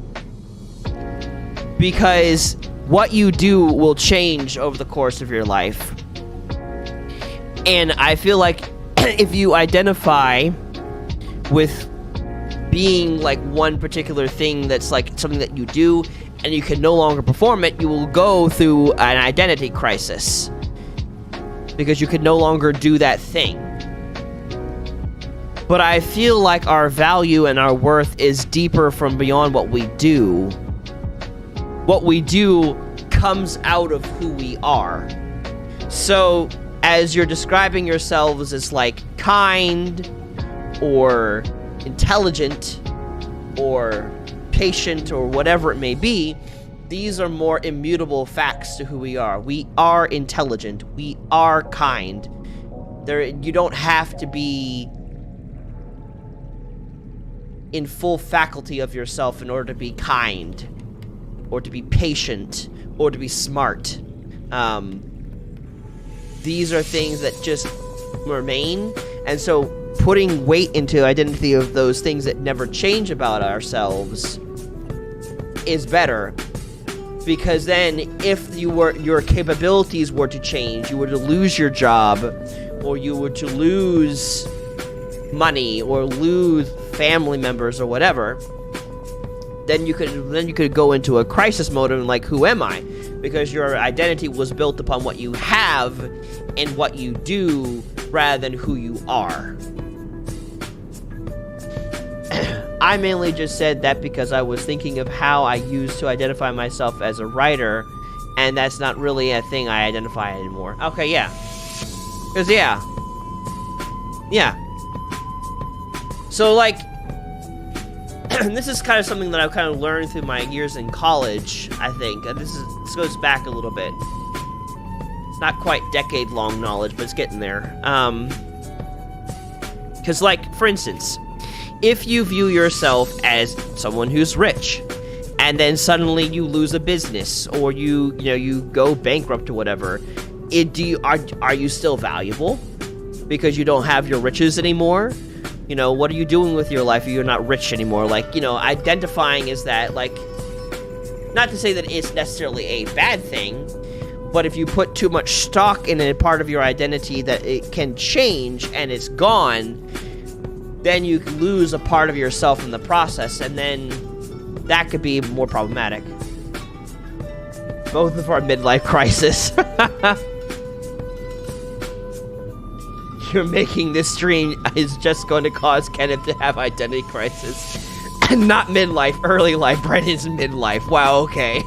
Because what you do will change over the course of your life. And I feel like if you identify with being like one particular thing that's like something that you do and you can no longer perform it, you will go through an identity crisis. Because you can no longer do that thing. But I feel like our value and our worth is deeper from beyond what we do. What we do comes out of who we are. So, as you're describing yourselves as like kind, or intelligent, or patient, or whatever it may be, these are more immutable facts to who we are. We are intelligent. We are kind. You don't have to be in full faculty of yourself in order to be kind, or to be patient, or to be smart. These are things that just remain, and so putting weight into identity of those things that never change about ourselves is better. Because then, if your capabilities were to change, you were to lose your job, or you were to lose money, or lose family members, or whatever, then you could go into a crisis mode and like, who am I? Because your identity was built upon what you have and what you do, rather than who you are. I mainly just said that because I was thinking of how I used to identify myself as a writer, and that's not really a thing I identify anymore. Okay, yeah. Because, yeah. So, like, this is kind of something that I've kind of learned through my years in college, I think. This goes back a little bit. Not quite decade-long knowledge, but it's getting there. Because, like, for instance, if you view yourself as someone who's rich, and then suddenly you lose a business, or you go bankrupt or whatever, are you still valuable? Because you don't have your riches anymore? You know, what are you doing with your life if you're not rich anymore? Like, identifying as that, like, not to say that it's necessarily a bad thing, but if you put too much stock in a part of your identity that it can change and it's gone, then you lose a part of yourself in the process, and then that could be more problematic. Both of our midlife crisis. You're making this stream is just going to cause Kenneth to have identity crisis. Not midlife, early life. Brennan's midlife. Wow, okay.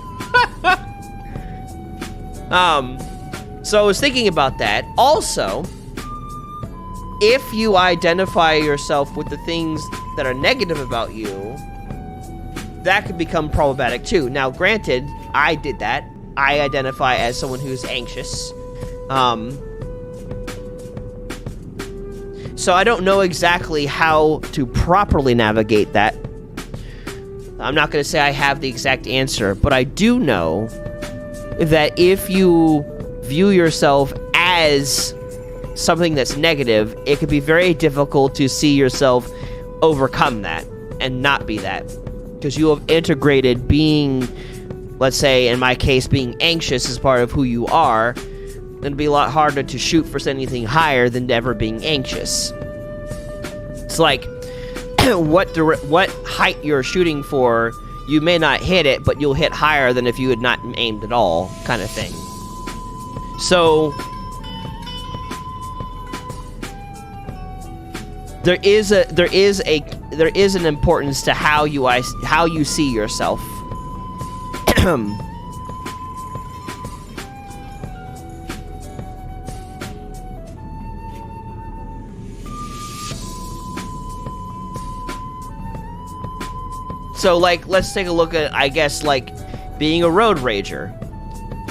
So I was thinking about that. Also, if you identify yourself with the things that are negative about you, that could become problematic too. Now, granted, I did that. I identify as someone who's anxious. So I don't know exactly how to properly navigate that. I'm not going to say I have the exact answer, but I do know that if you view yourself as something that's negative, it could be very difficult to see yourself overcome that and not be that. Because you have integrated being, let's say, in my case, being anxious as part of who you are, then it'd be a lot harder to shoot for anything higher than ever being anxious. It's like, what height you're shooting for, you may not hit it, but you'll hit higher than if you had not aimed at all, kind of thing. So there is an importance to how you see yourself. So, like, let's take a look at, I guess, like, being a road rager.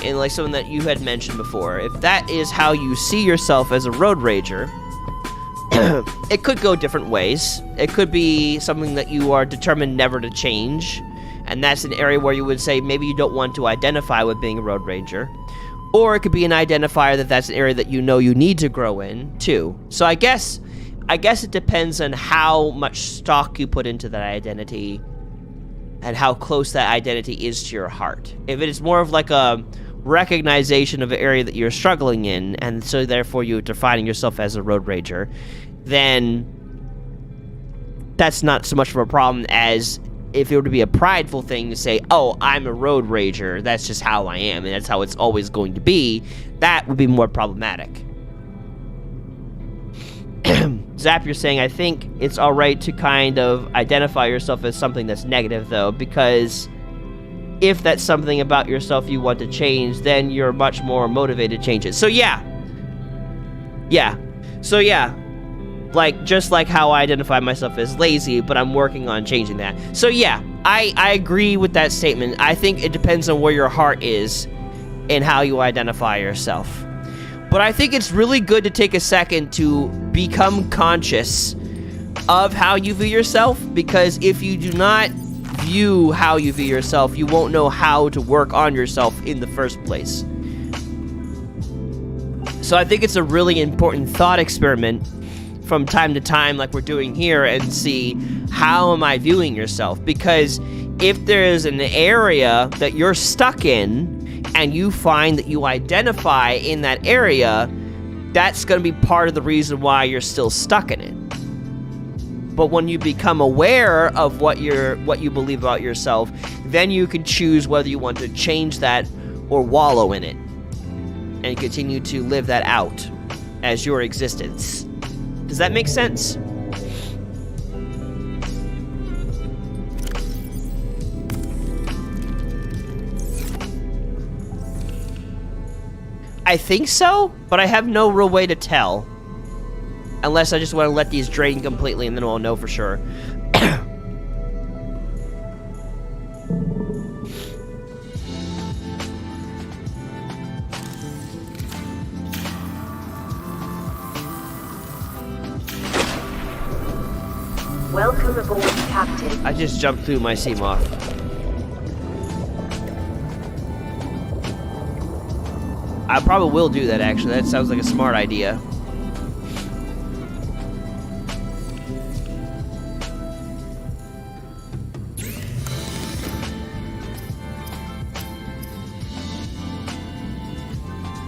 And, like, something that you had mentioned before. If that is how you see yourself as a road rager, it could go different ways. It could be something that you are determined never to change. And that's an area where you would say maybe you don't want to identify with being a road rager. Or it could be an identifier that's an area that you know you need to grow in, too. So I guess it depends on how much stock you put into that identity and how close that identity is to your heart. If it is more of like a recognition of an area that you're struggling in, and so therefore you're defining yourself as a road rager, then that's not so much of a problem as if it were to be a prideful thing to say, oh, I'm a road rager, that's just how I am, and that's how it's always going to be, that would be more problematic. Zap, you're saying, I think it's alright to kind of identify yourself as something that's negative, though, because if that's something about yourself you want to change, then you're much more motivated to change it. So, yeah. So, yeah. Like, just like how I identify myself as lazy, but I'm working on changing that. So, yeah, I agree with that statement. I think it depends on where your heart is and how you identify yourself. But I think it's really good to take a second to become conscious of how you view yourself, because if you do not view how you view yourself, you won't know how to work on yourself in the first place. So I think it's a really important thought experiment from time to time, like we're doing here, and see, how am I viewing yourself? Because if there's an area that you're stuck in, and you find that you identify in that area, that's going to be part of the reason why you're still stuck in it. But when you become aware of what you believe about yourself, then you can choose whether you want to change that or wallow in it and continue to live that out as your existence. Does that make sense? I think so, but I have no real way to tell. Unless I just want to let these drain completely, and then I'll know for sure. Welcome aboard, Captain. I just jumped through my Seamoth. I probably will do that, actually. That sounds like a smart idea.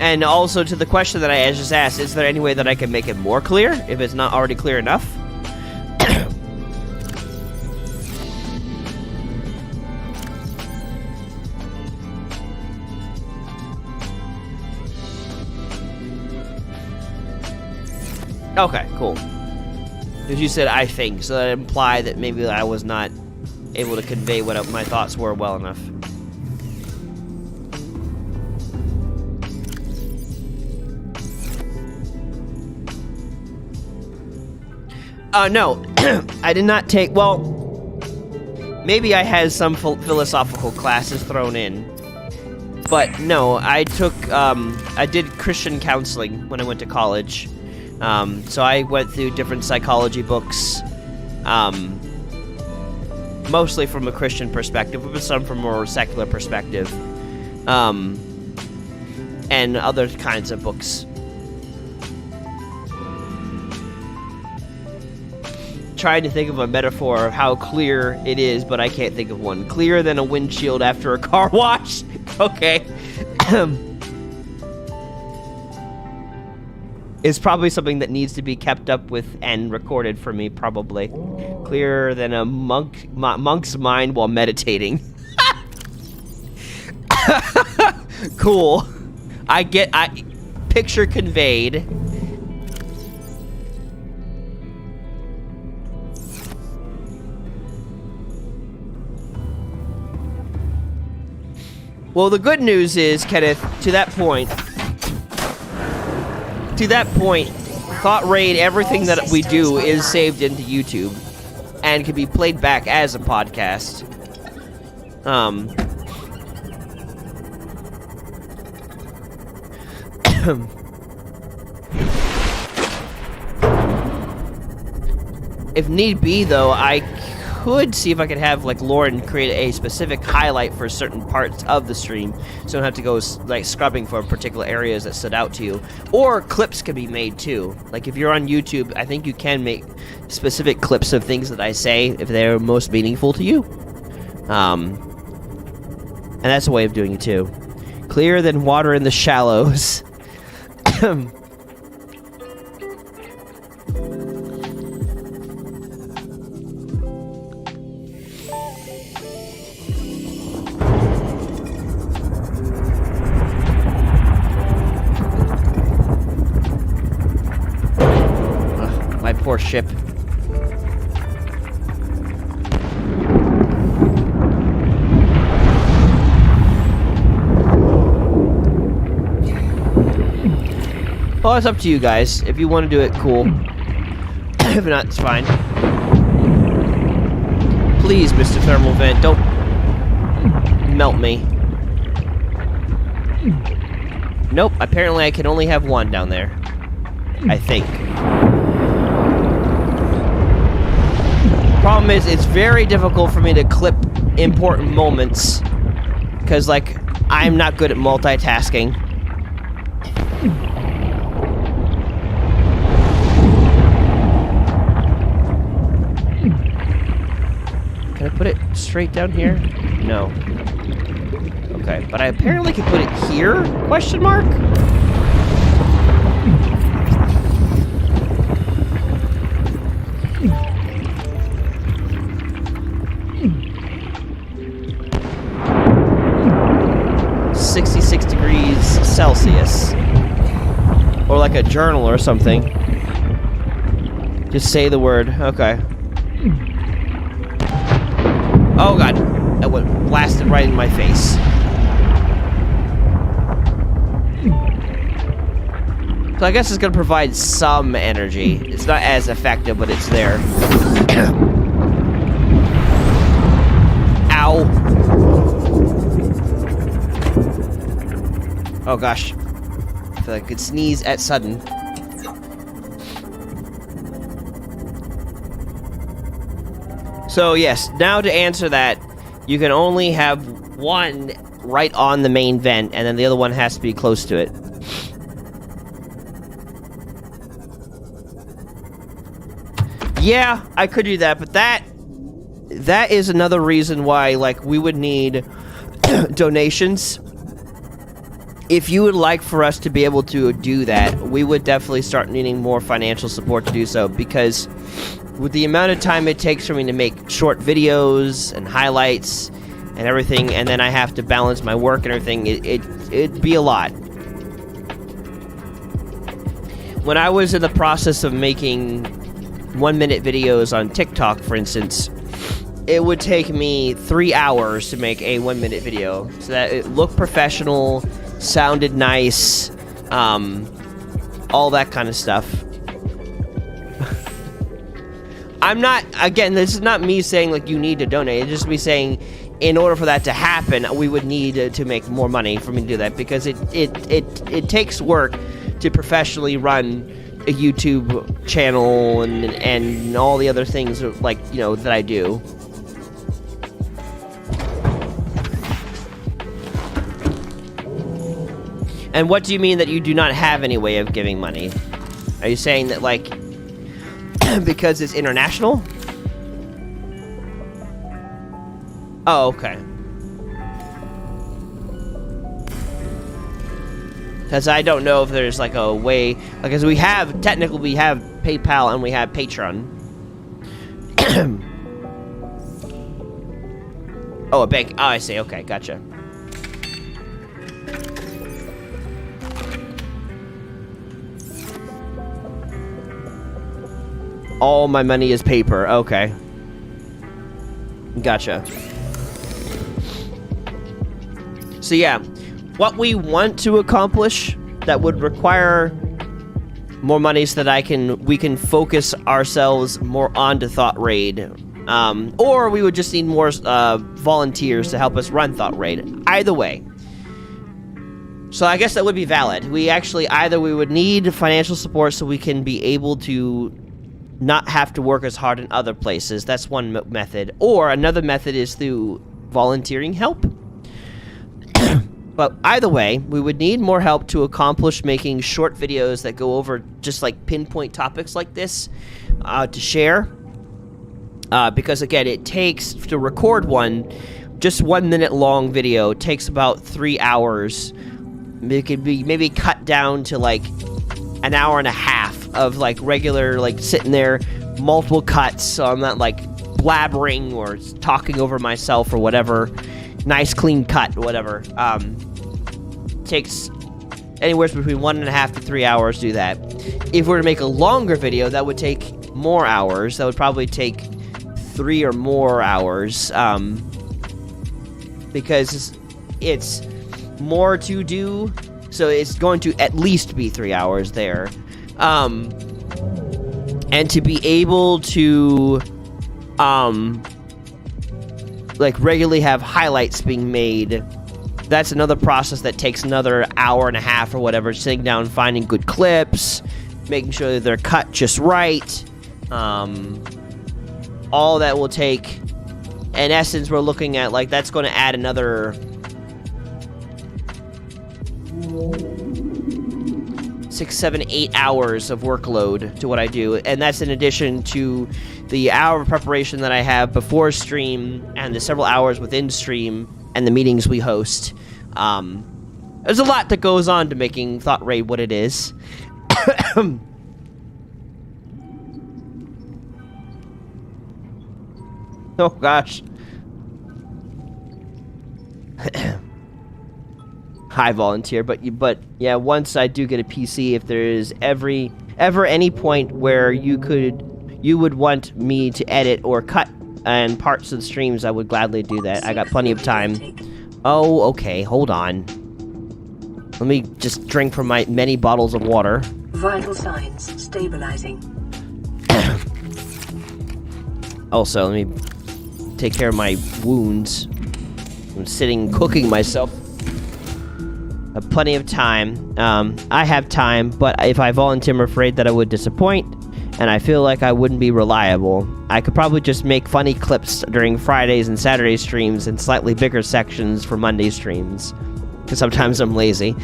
And also to the question that I just asked, is there any way that I can make it more clear, if it's not already clear enough? Okay, cool. Because you said I think, so that implied that maybe I was not able to convey what my thoughts were well enough. No, I did not take, well, maybe I had some philosophical classes thrown in, but no, I took, I did Christian counseling when I went to college. So I went through different psychology books, mostly from a Christian perspective, but some from a more secular perspective, and other kinds of books. Trying to think of a metaphor of how clear it is, but I can't think of one. Clearer than a windshield after a car wash? Okay. It's probably something that needs to be kept up with and recorded for me, probably. Clearer than a monk's mind while meditating. Cool. Picture conveyed. Well, the good news is, Kenneth, to that point, ThoughtRaid, everything that we do is saved into YouTube. and can be played back as a podcast. If need be, though, I could see if I could have, like, Lauren create a specific highlight for certain parts of the stream, so you don't have to go, like, scrubbing for particular areas that stood out to you. Or clips can be made, too. Like, if you're on YouTube, I think you can make specific clips of things that I say if they're most meaningful to you. And that's a way of doing it, too. Clearer than water in the shallows. My poor ship. Well, it's up to you guys. If you want to do it, cool. If not, it's fine. Please, Mr. Thermal Vent, don't melt me. Nope, apparently I can only have one down there. I think. Problem is, it's very difficult for me to clip important moments. Because, like, I'm not good at multitasking. Can I put it straight down here? No. Okay, but I apparently can put it here? Question mark? Celsius. Or like a journal or something. Just say the word. Okay. Oh god. That went blasted right in my face. So I guess it's gonna provide some energy. It's not as effective, but it's there. Ow. Oh gosh. I feel like I could sneeze at sudden. So yes, now to answer that, you can only have one right on the main vent, and then the other one has to be close to it. Yeah, I could do that, but that is another reason why, like, we would need donations. If you would like for us to be able to do that, we would definitely start needing more financial support to do so, because with the amount of time it takes for me to make short videos and highlights and everything, and then I have to balance my work and everything, it'd be a lot. When I was in the process of making 1-minute videos on TikTok, for instance, it would take me 3 hours to make a 1-minute video, so that it looked professional, sounded nice, all that kind of stuff. I'm not, again, this is not me saying, like, you need to donate. It's just me saying, in order for that to happen, we would need to make more money for me to do that, because it takes work to professionally run a YouTube channel and all the other things, like, you know, that I do. And what do you mean that you do not have any way of giving money? Are you saying that, like, because it's international? Oh, okay. Because I don't know if there's, like, a way... Because we have PayPal and we have Patreon. Oh, a bank. Oh, I see. Okay, gotcha. All my money is paper. Okay. Gotcha. So yeah, what we want to accomplish that would require more money so that we can focus ourselves more onto thoughtraid Or we would just need more volunteers to help us run Thought Raid. Either way. So I guess that would be valid. Either we would need financial support so we can be able to not have to work as hard in other places. That's one method. Or another method is through volunteering help. But either way, we would need more help to accomplish making short videos that go over just like pinpoint topics like this to share. Because again, it takes to record just 1 minute long video takes about 3 hours. It could be maybe cut down to like an hour and a half of like regular like sitting there, multiple cuts, so I'm not like blabbering or talking over myself or whatever. Nice clean cut, whatever. Takes anywhere between 1.5 to 3 hours to do that. If we were to make a longer video, that would take more hours. That would probably take 3 or more hours, because it's more to do, so it's going to at least be 3 hours there. And to be able to like regularly have highlights being made, that's another process that takes another hour and a half or whatever, sitting down, finding good clips, making sure that they're cut just right. All that will take, in essence, we're looking at, like, that's going to add another 6, 7, 8 hours of workload to what I do, and that's in addition to the hour of preparation that I have before stream and the several hours within stream and the meetings we host. There's a lot that goes on to making Thought Raid what it is. Oh gosh. Hi, volunteer, but yeah, once I do get a PC, if there is ever any point where you would want me to edit or cut and parts of the streams, I would gladly do that. I got plenty of time. Oh, okay, hold on. Let me just drink from my many bottles of water. Vital signs stabilizing. Also, let me take care of my wounds. I'm sitting cooking myself. I have plenty of time. I have time, but if I volunteer, I'm afraid that I would disappoint, and I feel like I wouldn't be reliable. I could probably just make funny clips during Fridays and Saturday streams and slightly bigger sections for Monday streams, because sometimes I'm lazy.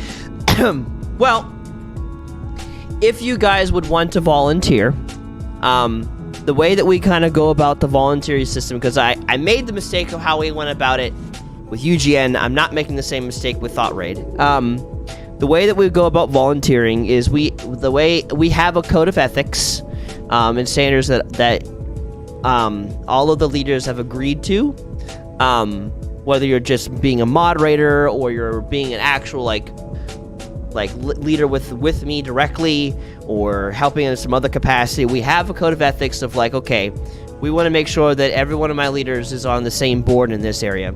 Well, if you guys would want to volunteer, the way that we kind of go about the voluntary system, because I made the mistake of how we went about it with UGN. I'm not making the same mistake with Thought Raid. The way that we go about volunteering is we have a code of ethics and standards that all of the leaders have agreed to. Whether you're just being a moderator or you're being an actual leader with me directly or helping in some other capacity, we have a code of ethics of like, okay, we want to make sure that every one of my leaders is on the same board in this area.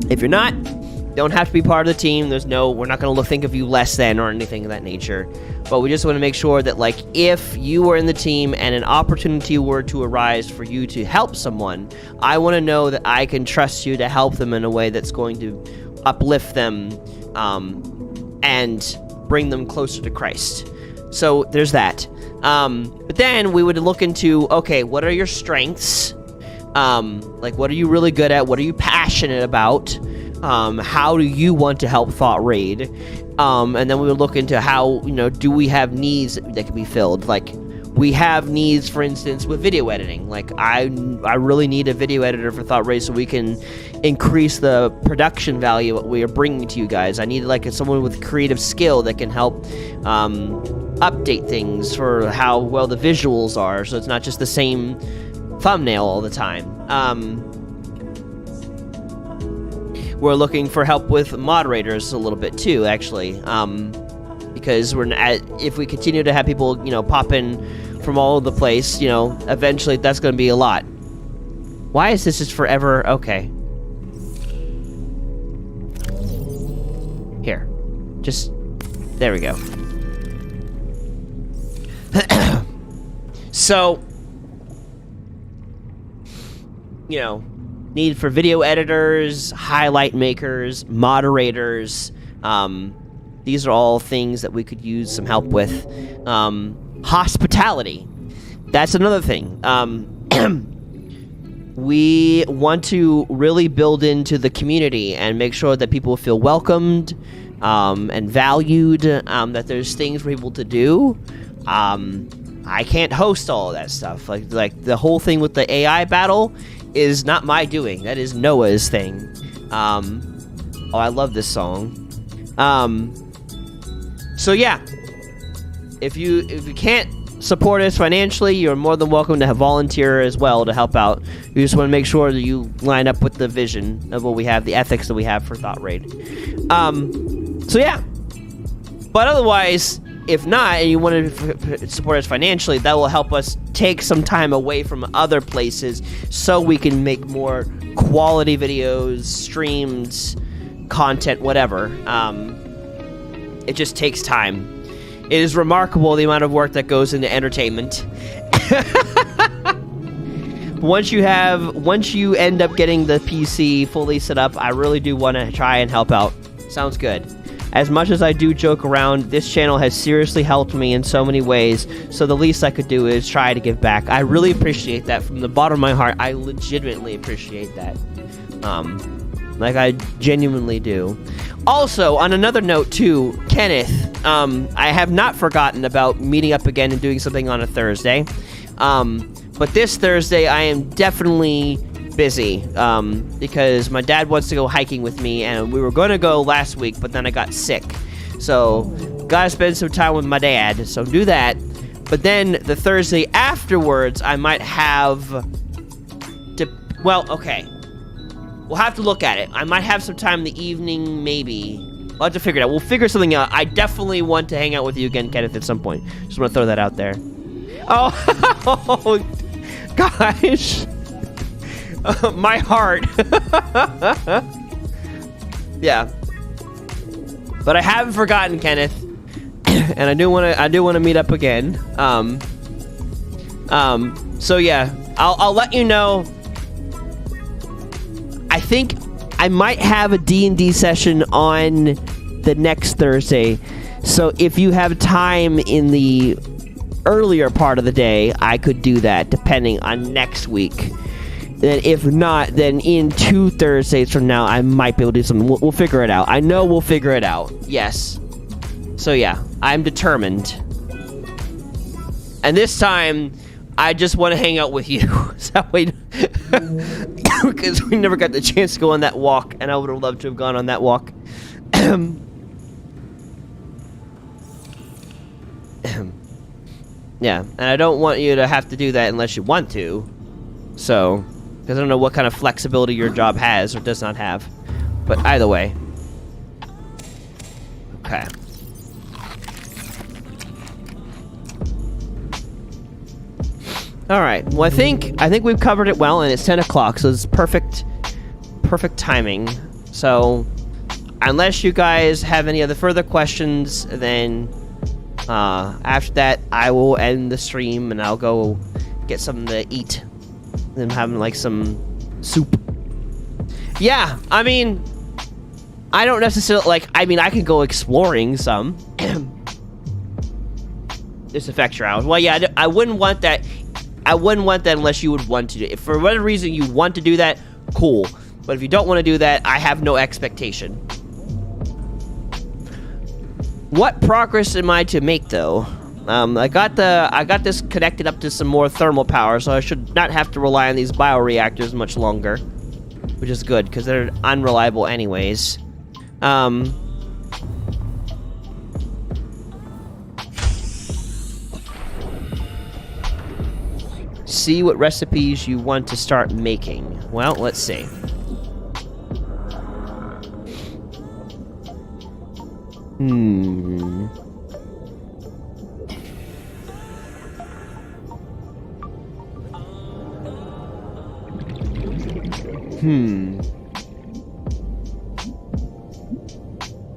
If you're not, you don't have to be part of the team. We're not going to think of you less than or anything of that nature. But we just want to make sure that, like, if you were in the team and an opportunity were to arise for you to help someone, I want to know that I can trust you to help them in a way that's going to uplift them and bring them closer to Christ. So there's that. But then we would look into, okay, what are your strengths? Like, what are you really good at? What are you passionate about? How do you want to help Thought Raid? And then we would look into how, do we have needs that can be filled? Like, we have needs, for instance, with video editing. Like, I really need a video editor for Thought Raid so we can increase the production value that we are bringing to you guys. I need, like, someone with creative skill that can help update things for how well the visuals are, so it's not just the same thumbnail all the time. We're looking for help with moderators a little bit too, actually, because if we continue to have people, pop in from all over the place, eventually that's going to be a lot. Why is this just forever? Okay. Here. Just, there we go. So, you know, need for video editors, highlight makers, moderators. These are all things that we could use some help with. Hospitality. That's another thing. We want to really build into the community and make sure that people feel welcomed and valued, that there's things for people to do. I can't host all of that stuff. Like the whole thing with the AI battle is not my doing. That is Noah's thing. Oh, I love this song. So yeah, if you can't support us financially, you're more than welcome to volunteer as well to help out. We just want to make sure that you line up with the vision of what we have, the ethics that we have for thoughtraid. So yeah, but otherwise, if not, and you want to support us financially, that will help us take some time away from other places so we can make more quality videos, streams, content, whatever. It just takes time. It is remarkable the amount of work that goes into entertainment. Once you end up getting the PC fully set up, I really do want to try and help out. Sounds good. As much as I do joke around, this channel has seriously helped me in so many ways, so the least I could do is try to give back. I really appreciate that from the bottom of my heart. I legitimately appreciate that. Like I genuinely do. Also, on another note too, Kenneth, I have not forgotten about meeting up again and doing something on a Thursday. But this Thursday I am definitely busy, because my dad wants to go hiking with me, and we were going to go last week, but then I got sick. So, gotta spend some time with my dad, so do that. But then, the Thursday afterwards, I might have to, well, okay. We'll have to look at it. I might have some time in the evening, maybe. We'll have to figure it out. We'll figure something out. I definitely want to hang out with you again, Kenneth, at some point. Just want to throw that out there. Oh, gosh. My heart. Yeah. But I haven't forgotten, Kenneth. And I do want to meet up again. So yeah, I'll let you know. I think I might have a D&D session on the next Thursday. So if you have time in the earlier part of the day, I could do that, depending on next week. Then if not, then in 2 Thursdays from now, I might be able to do something. We'll figure it out. I know we'll figure it out. Yes. So yeah, I'm determined. And this time, I just want to hang out with you. So because we never got the chance to go on that walk, and I would have loved to have gone on that walk. Yeah, and I don't want you to have to do that unless you want to. So, because I don't know what kind of flexibility your job has or does not have. But either way. Okay. Alright, well I think we've covered it well, and it's 10 o'clock, so it's perfect timing. So, unless you guys have any other further questions, then after that, I will end the stream, and I'll go get something to eat. And having like some soup. Yeah, I mean, I don't necessarily, like, I mean, I can go exploring some. This affects your hours. Well, yeah, I wouldn't want that. I wouldn't want that unless you would want to do it. If for whatever reason you want to do that, cool. But if you don't want to do that, I have no expectation. What progress am I to make, though? I got this connected up to some more thermal power, so I should not have to rely on these bioreactors much longer, which is good because they're unreliable anyways. See what recipes you want to start making. Well, let's see.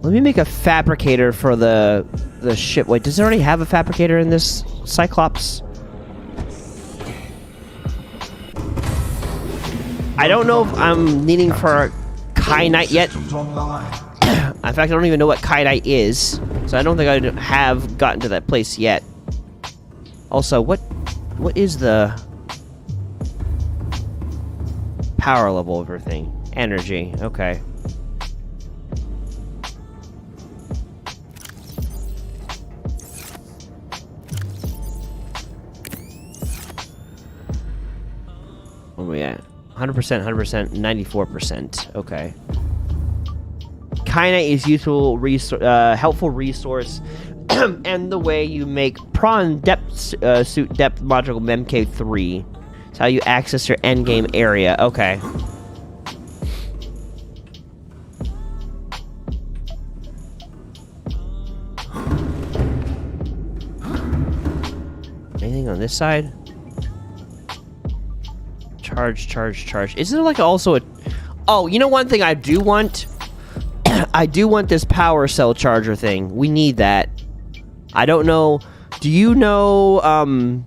Let me make a fabricator for the ship. Wait, does it already have a fabricator in this Cyclops? I don't know if I'm needing for kyanite yet. In fact, I don't even know what kyanite is, so I don't think I have gotten to that place yet. Also, what is the power level of everything? Energy, okay. Where are we at? 100%, 100%, 94%. Okay. Kyanite is useful, helpful resource, and the way you make prawn depth suit depth module MK3. It's how you access your endgame area. Okay. Anything on this side? Charge. Is there like also a... Oh, you know one thing I do want? I do want this power cell charger thing. We need that. I don't know... Do you know,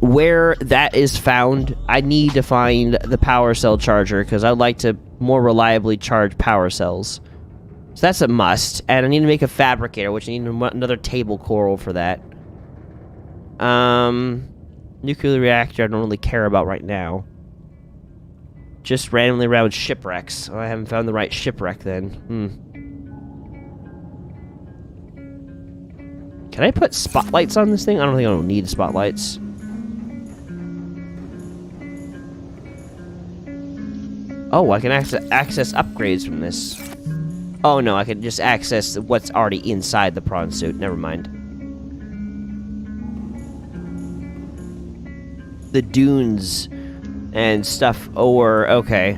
where that is found? I need to find the power cell charger, because I'd like to more reliably charge power cells. So that's a must. And I need to make a fabricator, which I need another table coral for that. Nuclear reactor I don't really care about right now. Just randomly around shipwrecks. Oh, I haven't found the right shipwreck then. Can I put spotlights on this thing? I don't think I don't need spotlights. Oh, I can access upgrades from this. Oh no, I can just access what's already inside the prawn suit. Never mind. The dunes and stuff, or okay.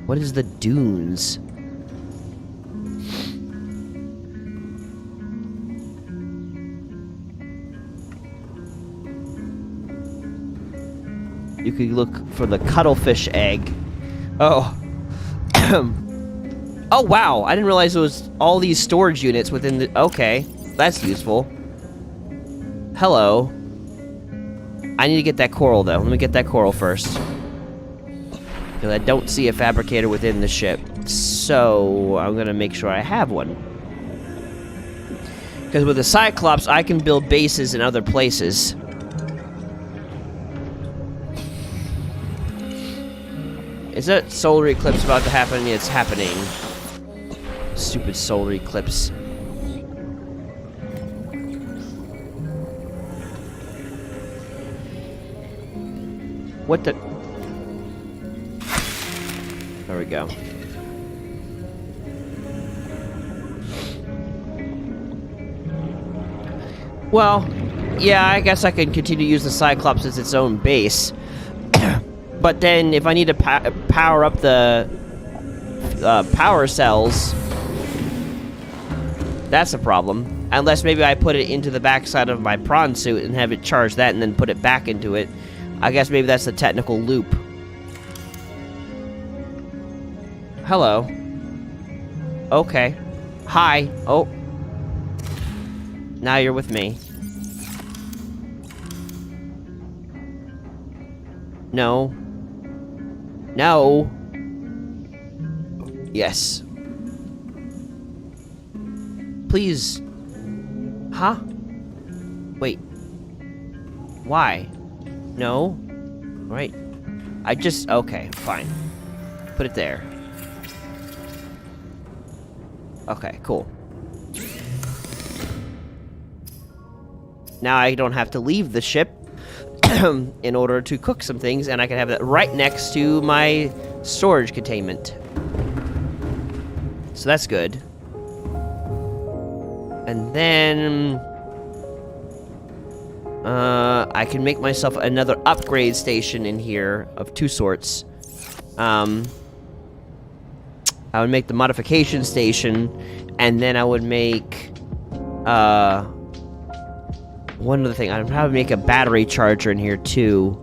What is the dunes? You could look for the cuttlefish egg. Oh. Oh wow, I didn't realize there was all these storage units within the... Okay, that's useful. Hello. I need to get that coral, though. Let me get that coral first. Because I don't see a fabricator within the ship. So, I'm going to make sure I have one. Because with the Cyclops, I can build bases in other places. Is that solar eclipse about to happen? It's happening. Stupid solar eclipse. What the... There we go. Well, yeah, I guess I can continue to use the Cyclops as its own base. But then, if I need to power up the power cells, that's a problem. Unless maybe I put it into the backside of my prawn suit and have it charge that and then put it back into it. I guess maybe that's the technical loop. Hello. Okay. Hi. Oh. Now you're with me. No. No. Yes. Please. Huh? Wait. Why? No? Right. I just... Okay, fine. Put it there. Okay, cool. Now I don't have to leave the ship in order to cook some things, and I can have that right next to my storage containment. So that's good. And then... I can make myself another upgrade station in here of two sorts. I would make the modification station, and then I would make, one other thing. I'd probably make a battery charger in here, too.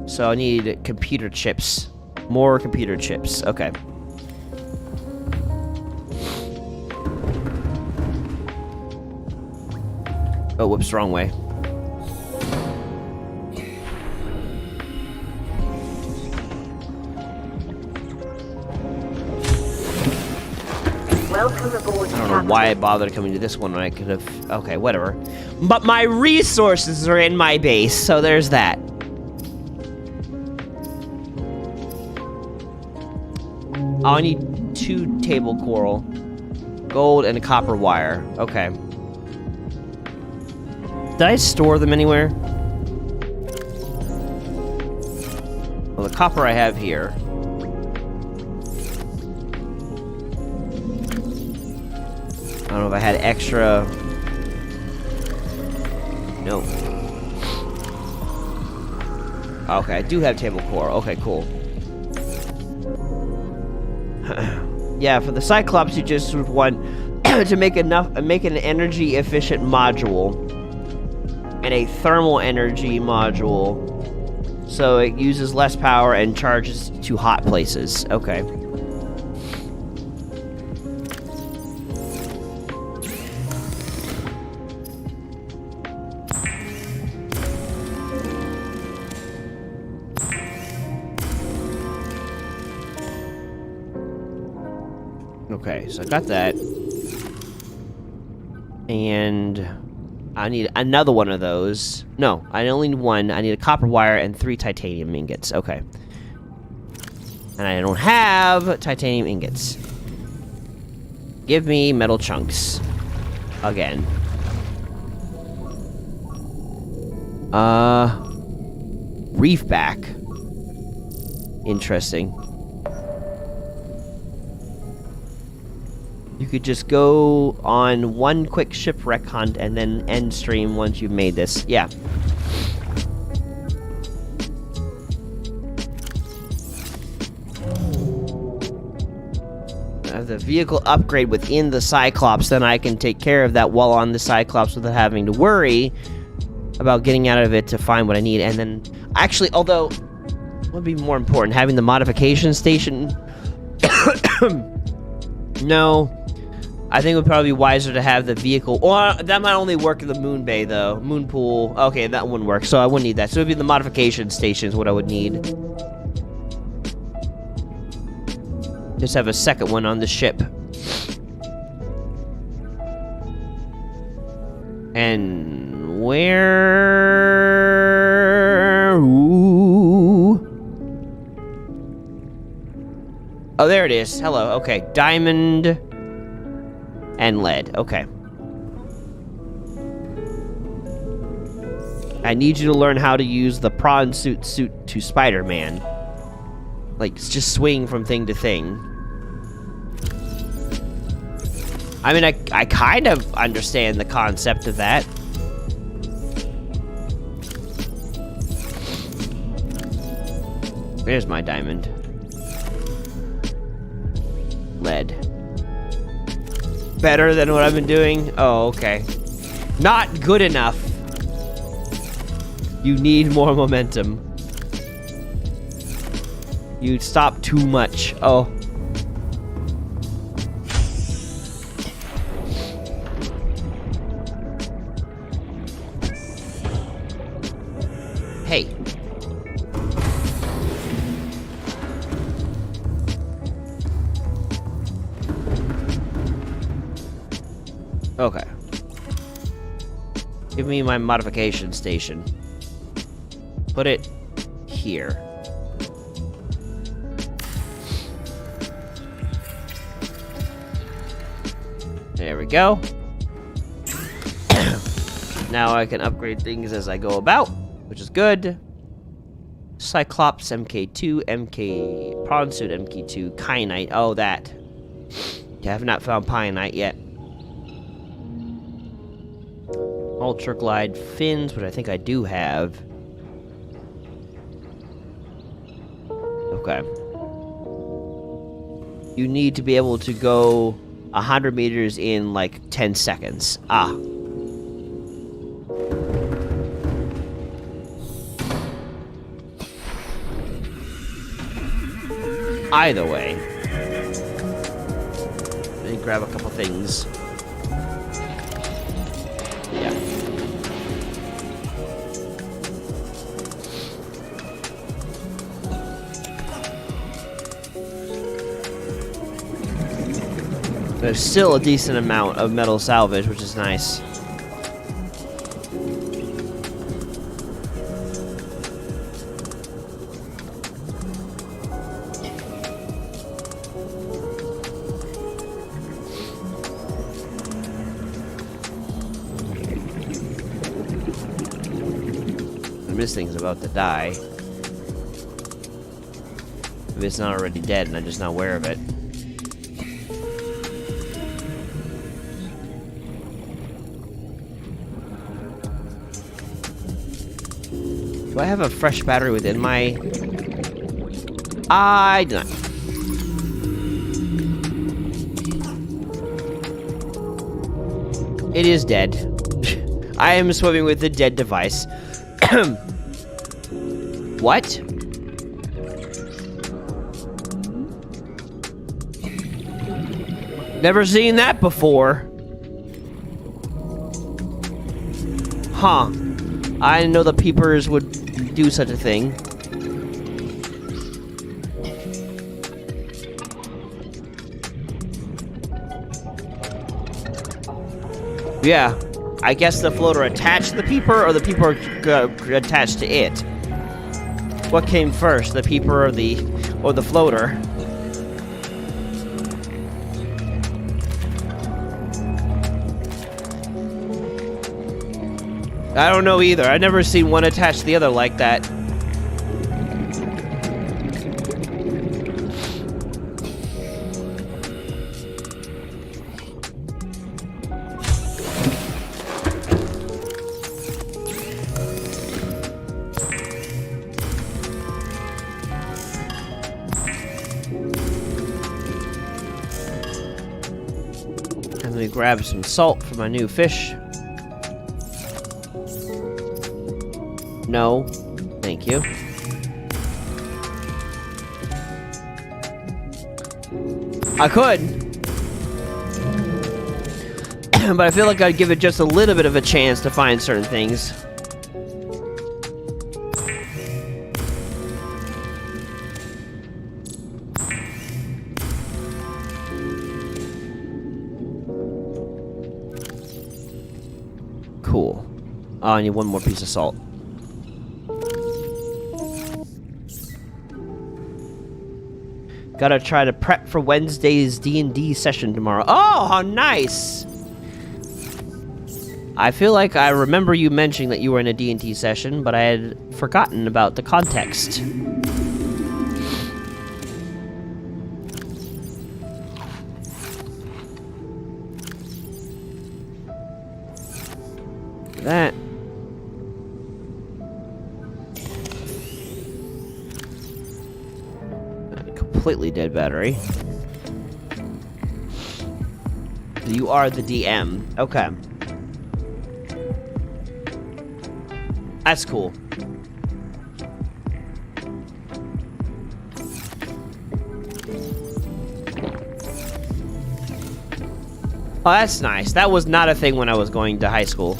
So I need computer chips. More computer chips. Okay. Oh, whoops, wrong way. I don't know why I bothered coming to this one when I could have... Okay, whatever. But my resources are in my base, so there's that. Oh, I need 2 table coral. Gold and a copper wire. Okay. Did I store them anywhere? Well, the copper I have here. I don't know if I had extra... No. Okay, I do have table coral. Okay, cool. Yeah, for the Cyclops, you just want to make an energy efficient module and a thermal energy module, so it uses less power and charges to hot places. Okay. Okay, so I got that. And I need another one of those. No, I only need one. I need a copper wire and 3 titanium ingots. Okay. And I don't have titanium ingots. Give me metal chunks. Again. Reef back. Interesting. You could just go on one quick shipwreck hunt and then end stream once you've made this. Yeah. The vehicle upgrade within the Cyclops, then I can take care of that while on the Cyclops without having to worry about getting out of it to find what I need. And then, actually, although, what would be more important, having the modification station? No. I think it would probably be wiser to have the vehicle. Or that might only work in the moon bay, though. Moon pool. Okay, that wouldn't work, so I wouldn't need that. So it would be the modification station is what I would need. Just have a second one on the ship. And where... Ooh. Oh, there it is. Hello. Okay. Diamond and lead. Okay. I need you to learn how to use the prawn suit to Spider-Man. Like, just swing from thing to thing. I mean, I kind of understand the concept of that. There's my diamond. Lead. Better than what I've been doing? Oh, okay. Not good enough. You need more momentum. You stop too much. Oh. Hey. Okay. Give me my modification station. Put it here. There we go. Now I can upgrade things as I go about, which is good. Cyclops MK2, MK Prawn Suit MK2, Kyanite. Oh, that. I have not found Pionite yet. Ultra Glide fins, which I think I do have. Okay. You need to be able to go 100 meters in like 10 seconds. Ah. Either way. Let me grab a couple things. Yeah. There's still a decent amount of metal salvage, which is nice. This thing's about to die. If it's not already dead and I'm just not aware of it. Do I have a fresh battery within my... I do not. It is dead. I am swimming with the dead device. What? Never seen that before. Huh. I didn't know the peepers would do such a thing. Yeah. I guess the floater attached to the peeper, or the peeper attached to it. What came first, the peeper or the floater? I don't know either. I've never seen one attached to the other like that. Let me grab some salt for my new fish. No, thank you. I could, but I feel like I'd give it just a little bit of a chance to find certain things. Cool. Oh, I need one more piece of salt. Gotta try to prep for Wednesday's D&D session tomorrow. Oh, how nice! I feel like I remember you mentioning that you were in a D&D session, but I had forgotten about the context. That. Completely dead battery. You are the DM. Okay. That's cool. Oh, that's nice. That was not a thing when I was going to high school.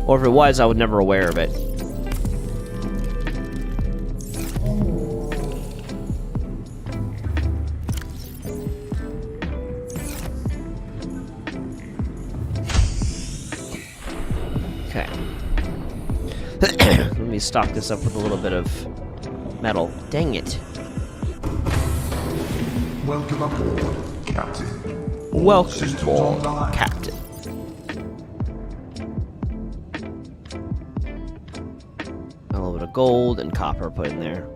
Or if it was, I was never aware of it. Okay. Let me stock this up with a little bit of metal. Dang it. Welcome aboard, Captain. All Welcome systems aboard, online. Captain. A little bit of gold and copper put in there.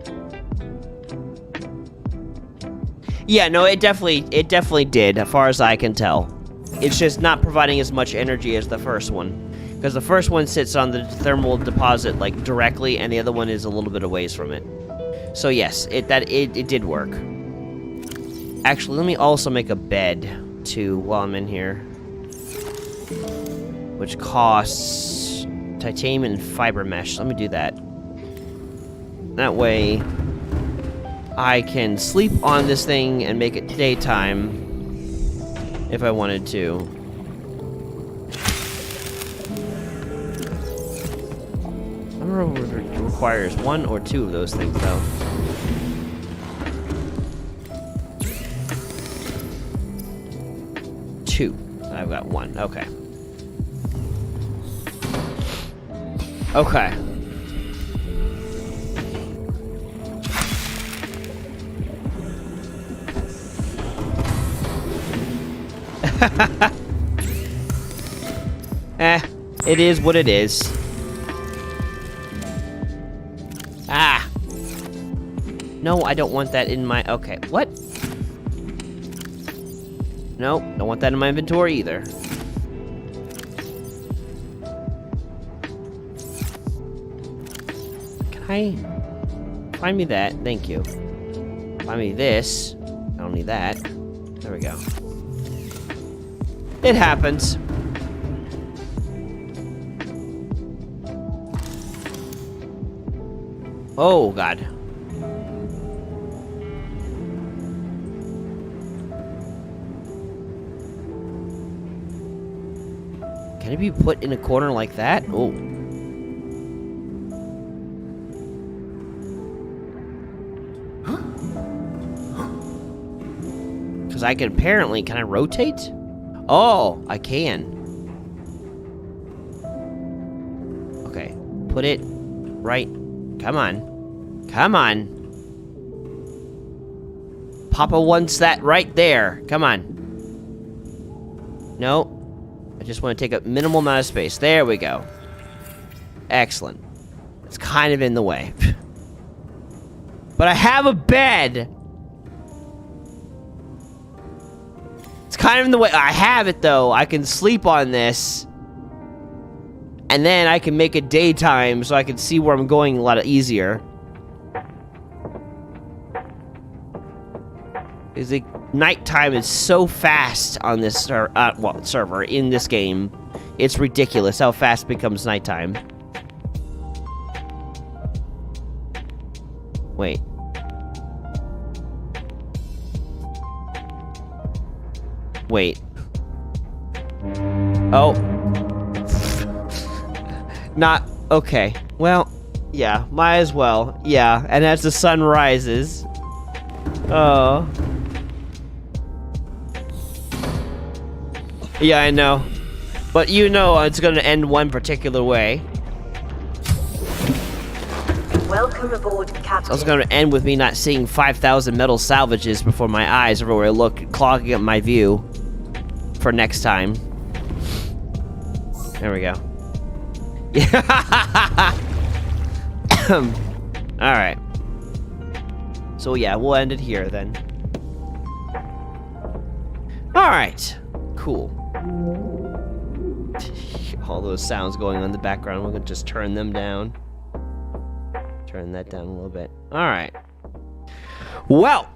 Yeah, no, it definitely did, as far as I can tell. It's just not providing as much energy as the first one. Because the first one sits on the thermal deposit, like, directly, and the other one is a little bit away from it. So yes, it did work. Actually, let me also make a bed, too, while I'm in here. Which costs titanium and fiber mesh. Let me do that. That way, I can sleep on this thing and make it daytime if I wanted to. I don't know if it requires one or two of those things, though. I've got 1. Okay. Okay. It is what it is. Ah! No, I don't want that in my... Okay, what? No, don't want that in my inventory either. Can I... Find me that, thank you. Find me this. I don't need that. There we go. It happens. Oh, God. Can it be put in a corner like that? Oh. Because I can apparently... Can I rotate? Oh, I can. Okay. Put it right... Come on. Come on. Papa wants that right there. Come on. No. I just want to take a minimal amount of space. There we go. Excellent. It's kind of in the way. But I have a bed. It's kind of in the way. I have it, though. I can sleep on this. And then I can make it daytime so I can see where I'm going a lot easier. Because the nighttime is so fast on this server in this game. It's ridiculous how fast it becomes nighttime. Wait. Wait. Oh. Not... Okay. Well, yeah. Might as well. Yeah. And as the sun rises... Oh. Yeah, I know. But you know it's gonna end one particular way. Welcome aboard, Captain. So it's gonna end with me not seeing 5,000 metal salvages before my eyes everywhere I look, clogging up my view. For next time. There we go. Alright. So yeah, we'll end it here then. Alright. Cool. All those sounds going on in the background, we're gonna just turn them down. Turn that down a little bit. Alright. Well,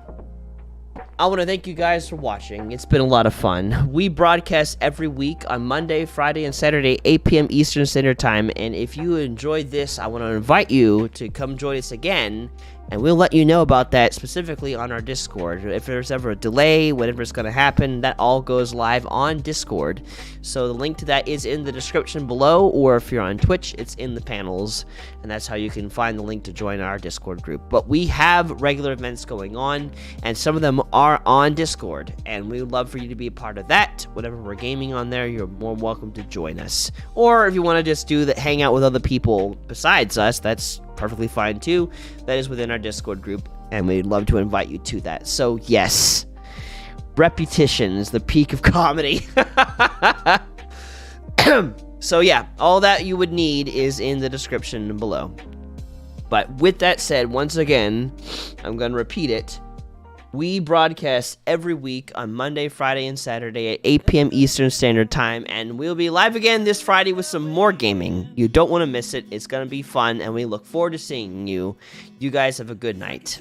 I want to thank you guys for watching. It's been a lot of fun. We broadcast every week on Monday, Friday, and Saturday, 8 p.m. Eastern Standard Time. And if you enjoyed this, I want to invite you to come join us again. And we'll let you know about that specifically on our Discord. If there's ever a delay, whatever's going to happen, that all goes live on Discord. So the link to that is in the description below, or if you're on Twitch, it's in the panels. And that's how you can find the link to join our Discord group. But we have regular events going on, and some of them are on Discord. And we would love for you to be a part of that. Whenever we're gaming on there, you're more welcome to join us. Or if you want to just do that, hang out with other people besides us, that's perfectly fine too. That is within our Discord group, and we'd love to invite you to that. So yes, repetitions, the peak of comedy. So yeah, all that you would need is in the description below. But with that said, once again, I'm going to repeat it. We broadcast every week on Monday, Friday, and Saturday at 8 p.m. Eastern Standard Time, and we'll be live again this Friday with some more gaming. You don't want to miss it. It's going to be fun, and we look forward to seeing you. You guys have a good night.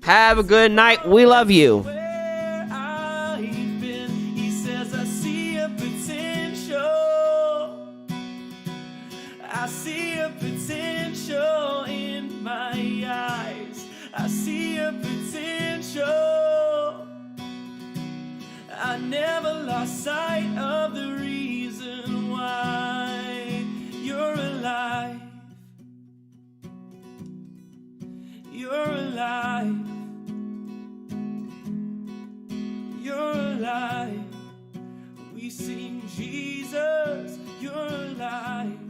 Have a good night. We love you. I see a potential in my eyes. I see a potential. I never lost sight of the reason why you're alive. You're alive. You're alive. peace in Jesus. You're alive.